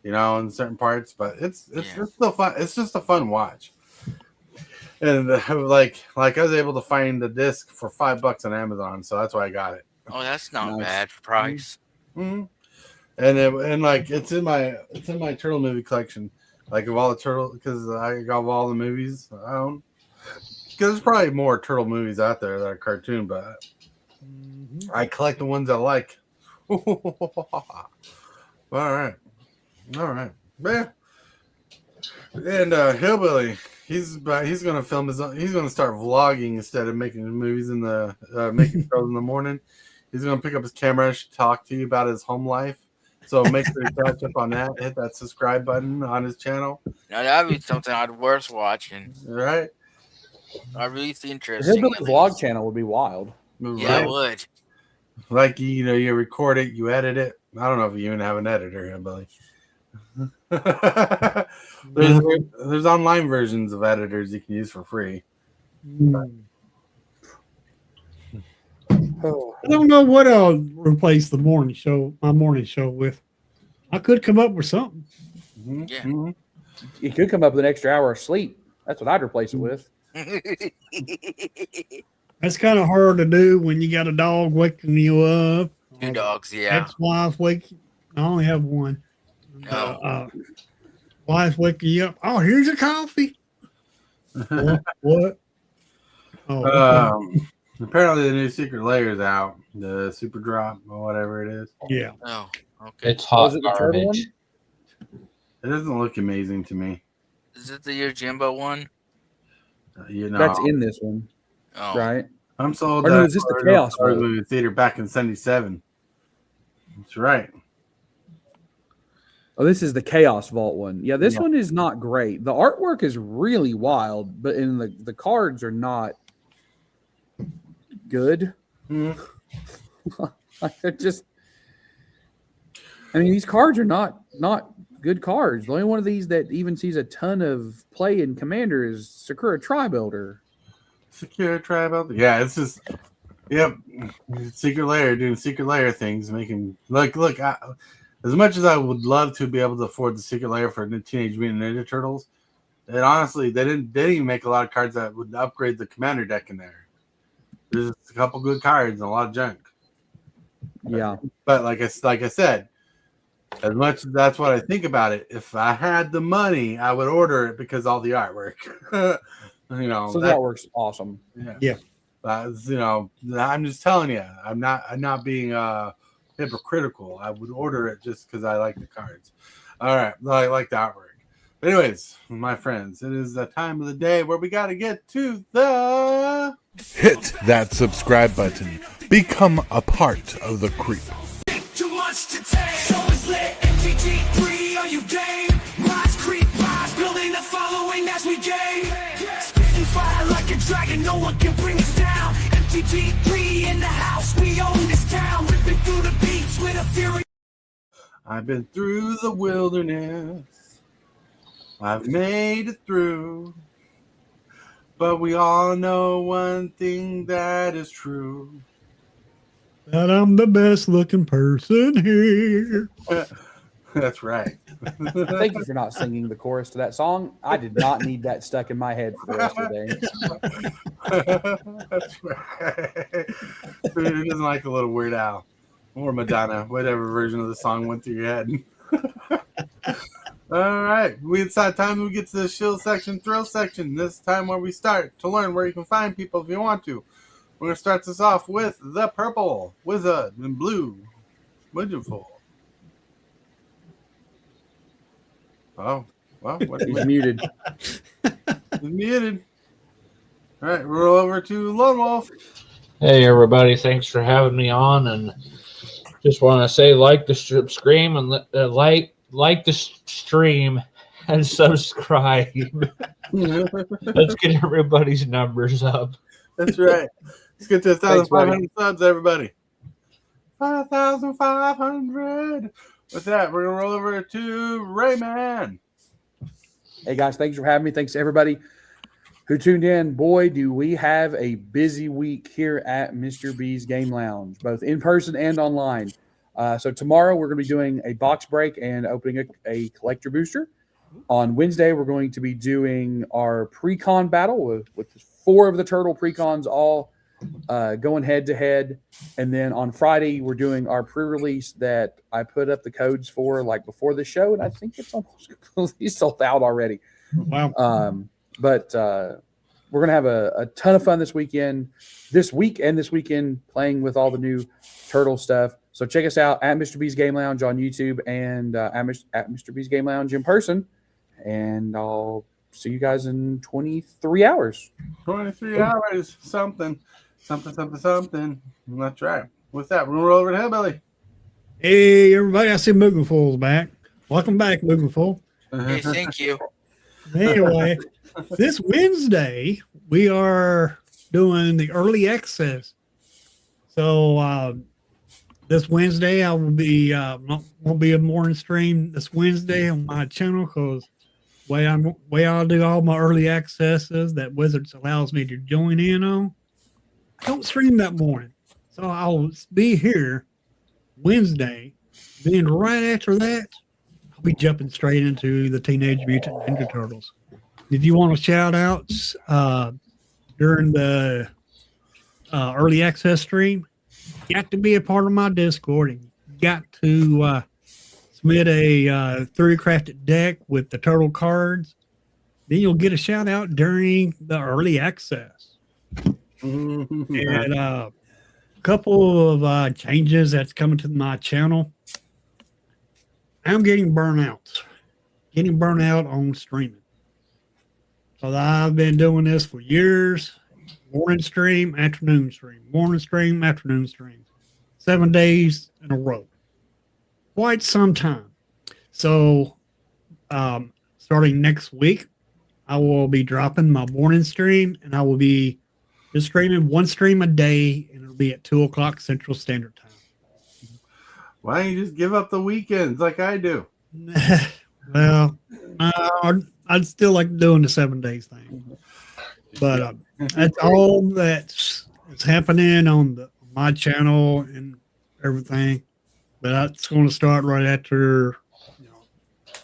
S2: you know, in certain parts, but it's still fun. It's just a fun watch. And like I was able to find the disc for $5 on Amazon, so that's why I got it.
S8: Oh, that's not bad price.
S2: Mm-hmm. And like it's in my turtle movie collection, like of all the turtle, because I got all the movies I own. Because there's probably more turtle movies out there that are cartoon, but I collect the ones I like. All right. Yeah. And Hillbilly, he's gonna film he's gonna start vlogging instead of making movies in the making shows in the morning. He's gonna pick up his camera and talk to you about his home life. So make sure you catch up on that. Hit that subscribe button on his channel.
S8: Now that'd be something worth watching.
S2: Right?
S8: I really think interesting.
S6: His vlog channel would be wild.
S8: Yeah, it would.
S2: Like you record it, you edit it. I don't know if you even have an editor, Hillbilly. there's online versions of editors you can use for free.
S3: I don't know what I'll replace my morning show with. I could come up with something.
S8: Yeah.
S6: You could come up with an extra hour of sleep. That's what I'd replace it with.
S3: That's kind of hard to do when you got a dog waking you up.
S8: 2 dogs, yeah.
S3: Ex-wife I only have one.
S8: No.
S3: Wife waking you up. Oh, here's your coffee. What? Oh,
S2: apparently the new secret layer is out. The super drop or whatever it is.
S3: yeah.
S8: Oh, okay.
S7: It's hot
S6: Was it the turtle one?
S7: garbage.
S2: It doesn't look amazing to me.
S8: Is it the Yojimbo one?
S6: That's in this one,
S8: Oh.
S6: right?
S2: I'm sold.
S6: Or no, is this the Chaos one?
S2: movie theater back in '77. That's right.
S6: Oh, this is the Chaos Vault one. Yeah, this one is not great. The artwork is really wild, but in the cards are not good. They're just. I mean, these cards are not good cards. The only one of these that even sees a ton of play in Commander is Sakura Tri-Builder.
S2: Secure Tri-Builder. Yeah, it's just. Yep. Secret layer doing secret layer things, making look. As much as I would love to be able to afford the secret layer for Teenage Mutant Ninja Turtles, and honestly, they didn't even make a lot of cards that would upgrade the Commander deck in there. There's a couple good cards and a lot of junk.
S6: Yeah,
S2: but like I said, as much as that's what I think about it, if I had the money, I would order it because all the artwork.
S6: so that artwork's awesome.
S3: Yeah.
S2: I'm just telling you, I'm not being hypocritical. I would order it just because I like the cards. All right, I like the artwork. But anyways, my friends, it is the time of the day where we got to get to the
S5: Hit that subscribe button. Become a part of the creep.
S1: Too much to take. Show is lit. MTG3, are you game? Rise, creep, rise, building a following as we gain. Spitting fire like a dragon, no one can bring us down. MTG3 in the house, we own this town. Ripping through the beats with a fury.
S2: I've been through the wilderness. I've made it through. But we all know one thing that is true.
S3: That I'm the best looking person here.
S2: That's right.
S6: Thank you for not singing the chorus to that song. I did not need that stuck in my head for the rest of the day.
S2: That's right. Who doesn't like a little Weird Al or Madonna, whatever version of the song went through your head? All right, it's that time we get to the shill section, thrill section. This time where we start to learn where you can find people if you want to. We're going to start this off with the purple wizard and blue mugenfool. Oh, well,
S6: He's muted.
S2: He's muted. All right, roll over to Lone Wolf.
S7: Hey everybody, thanks for having me on, and just want to say like the stream and like the stream and subscribe. Let's get everybody's numbers up.
S2: That's right. Let's get to 1,500 subs, everybody. 5,500. With that, we're gonna roll over to Rayman.
S6: Hey guys, thanks for having me. Thanks to everybody who tuned in. Boy, do we have a busy week here at Mr. B's Game Lounge, both in person and online. So tomorrow we're going to be doing a box break and opening a collector booster. On Wednesday, we're going to be doing our pre-con battle with 4 of the turtle pre-cons all going head to head. And then on Friday, we're doing our pre-release that I put up the codes for like before the show. And I think it's almost completely sold out already.
S3: Wow.
S6: But we're going to have a ton of fun this week and this weekend playing with all the new turtle stuff. So check us out at Mr. B's Game Lounge on YouTube and at Mr. B's Game Lounge in person. And I'll see you guys in 23 hours.
S2: 23 hours, something. That's right. With that, we're going to roll over to Hillbilly.
S3: Hey, everybody. I see Mugenfool's back. Welcome back, Mugenfool.
S8: Hey, thank you.
S3: Anyway, this Wednesday, we are doing the early access. So this Wednesday I will be won't be a morning stream this Wednesday on my channel because way I'll do all my early accesses that Wizards allows me to join in on. I don't stream that morning, so I'll be here Wednesday. Then right after that, I'll be jumping straight into the Teenage Mutant Ninja Turtles. If you want to shout outs during the early access stream, you got to be a part of my Discord and you got to submit a 3D crafted deck with the turtle cards. Then you'll get a shout out during the early access. And a couple of changes that's coming to my channel. I'm getting burnt out on streaming. So I've been doing this for years. Morning stream, afternoon stream, morning stream, afternoon stream. 7 days in a row. Quite some time. So starting next week, I will be dropping my morning stream and I will be just streaming one stream a day and it'll be at 2 o'clock Central Standard Time.
S2: Why don't you just give up the weekends like I do?
S3: Well, I'd still like doing the 7 days thing. But that's all that's happening on my channel and everything. But that's going to start right after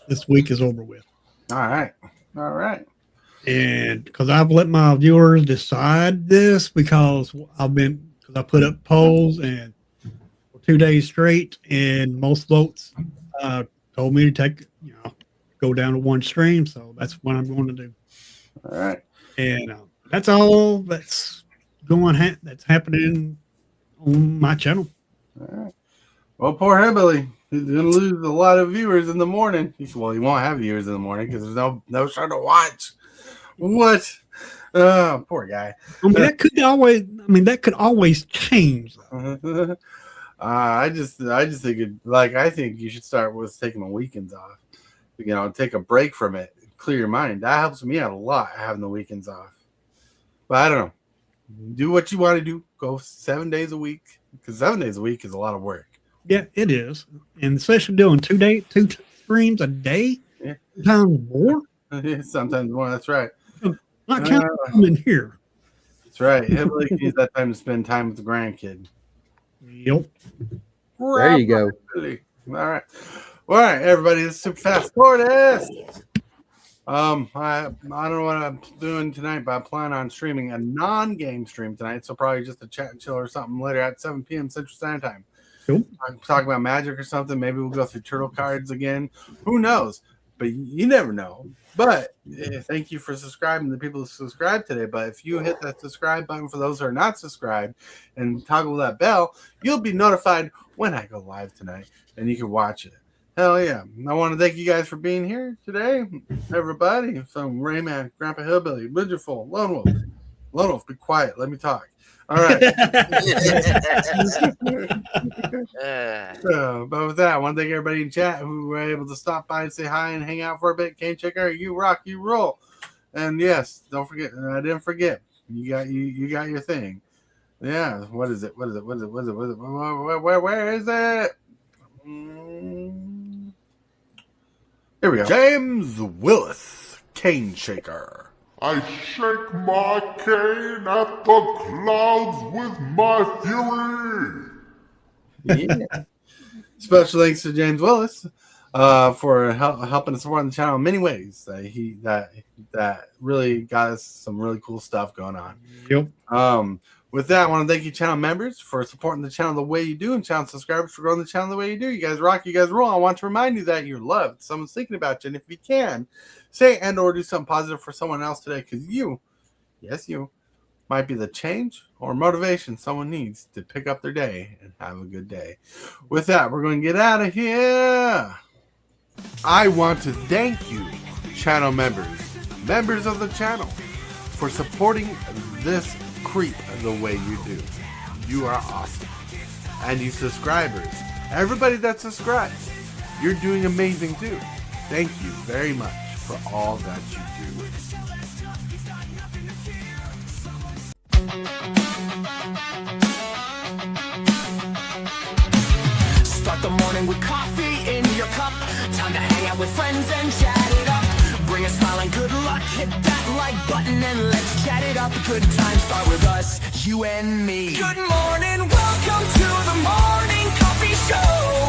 S3: this week is over with.
S2: All right.
S3: And because I've let my viewers decide this because I put up polls and for 2 days straight, and most votes told me to go down to one stream. So that's what I'm going to do.
S2: All right.
S3: And that's all that's that's happening on my channel.
S2: All right. Well, poor Hillbilly. He's going to lose a lot of viewers in the morning. Well, he won't have viewers in the morning because there's no show to watch. What? Poor guy.
S3: I mean, that could always change.
S2: I just think I think you should start with taking the weekends off. Take a break from it, clear your mind. That helps me out a lot, having the weekends off. But I don't know. Do what you want to do. Go 7 days a week, because 7 days a week is a lot of work.
S3: Yeah, it is, and especially doing 2 streams a day.
S2: Yeah.
S3: Sometimes more.
S2: Sometimes more. That's right.
S3: Not counting in here.
S2: That's right. Hillbilly needs that time to spend time with the grandkid.
S3: Yep.
S6: There you go.
S2: All right, everybody. This is Super Fast Tortoise. I don't know what I'm doing tonight, but I plan on streaming a non-game stream tonight. So probably just a chat and chill or something later at 7 p.m. Central Standard Time.
S3: Cool.
S2: I'm talking about Magic or something. Maybe we'll go through turtle cards again. Who knows? But you never know. But thank you for subscribing, the people who subscribed today. But if you hit that subscribe button for those who are not subscribed and toggle that bell, you'll be notified when I go live tonight, and you can watch it. Hell yeah. I want to thank you guys for being here today. Everybody from Rayman, Grandpa Hillbilly, Mugenfool, Lone Wolf. Lone Wolf, be quiet. Let me talk. All right. But with that, I want to thank everybody in chat who were able to stop by and say hi and hang out for a bit. Cane Checker, you rock, you roll. And yes, don't forget, I didn't forget. You got your thing. Yeah. What is it? Where is it? Here we go.
S5: James Willis, Cane Shaker.
S9: I shake my cane at the clouds with my fury.
S2: Yeah. Special thanks to James Willis for helping us support the channel in many ways. That really got us some really cool stuff going on.
S3: Yep.
S2: With that, I want to thank you, channel members, for supporting the channel the way you do, and channel subscribers for growing the channel the way you do. You guys rock, you guys roll. I want to remind you that you're loved. Someone's thinking about you, and if you can, say and or do something positive for someone else today, because you might be the change or motivation someone needs to pick up their day and have a good day. With that, we're going to get out of here.
S5: I want to thank you, channel members of the channel, for supporting this creep the way you do. You are awesome. And you subscribers, everybody that subscribes, you're doing amazing too. Thank you very much for all that you do.
S1: hit that like button and let's chat it up. Good times start with us, you and me. Good morning, welcome to the morning coffee show.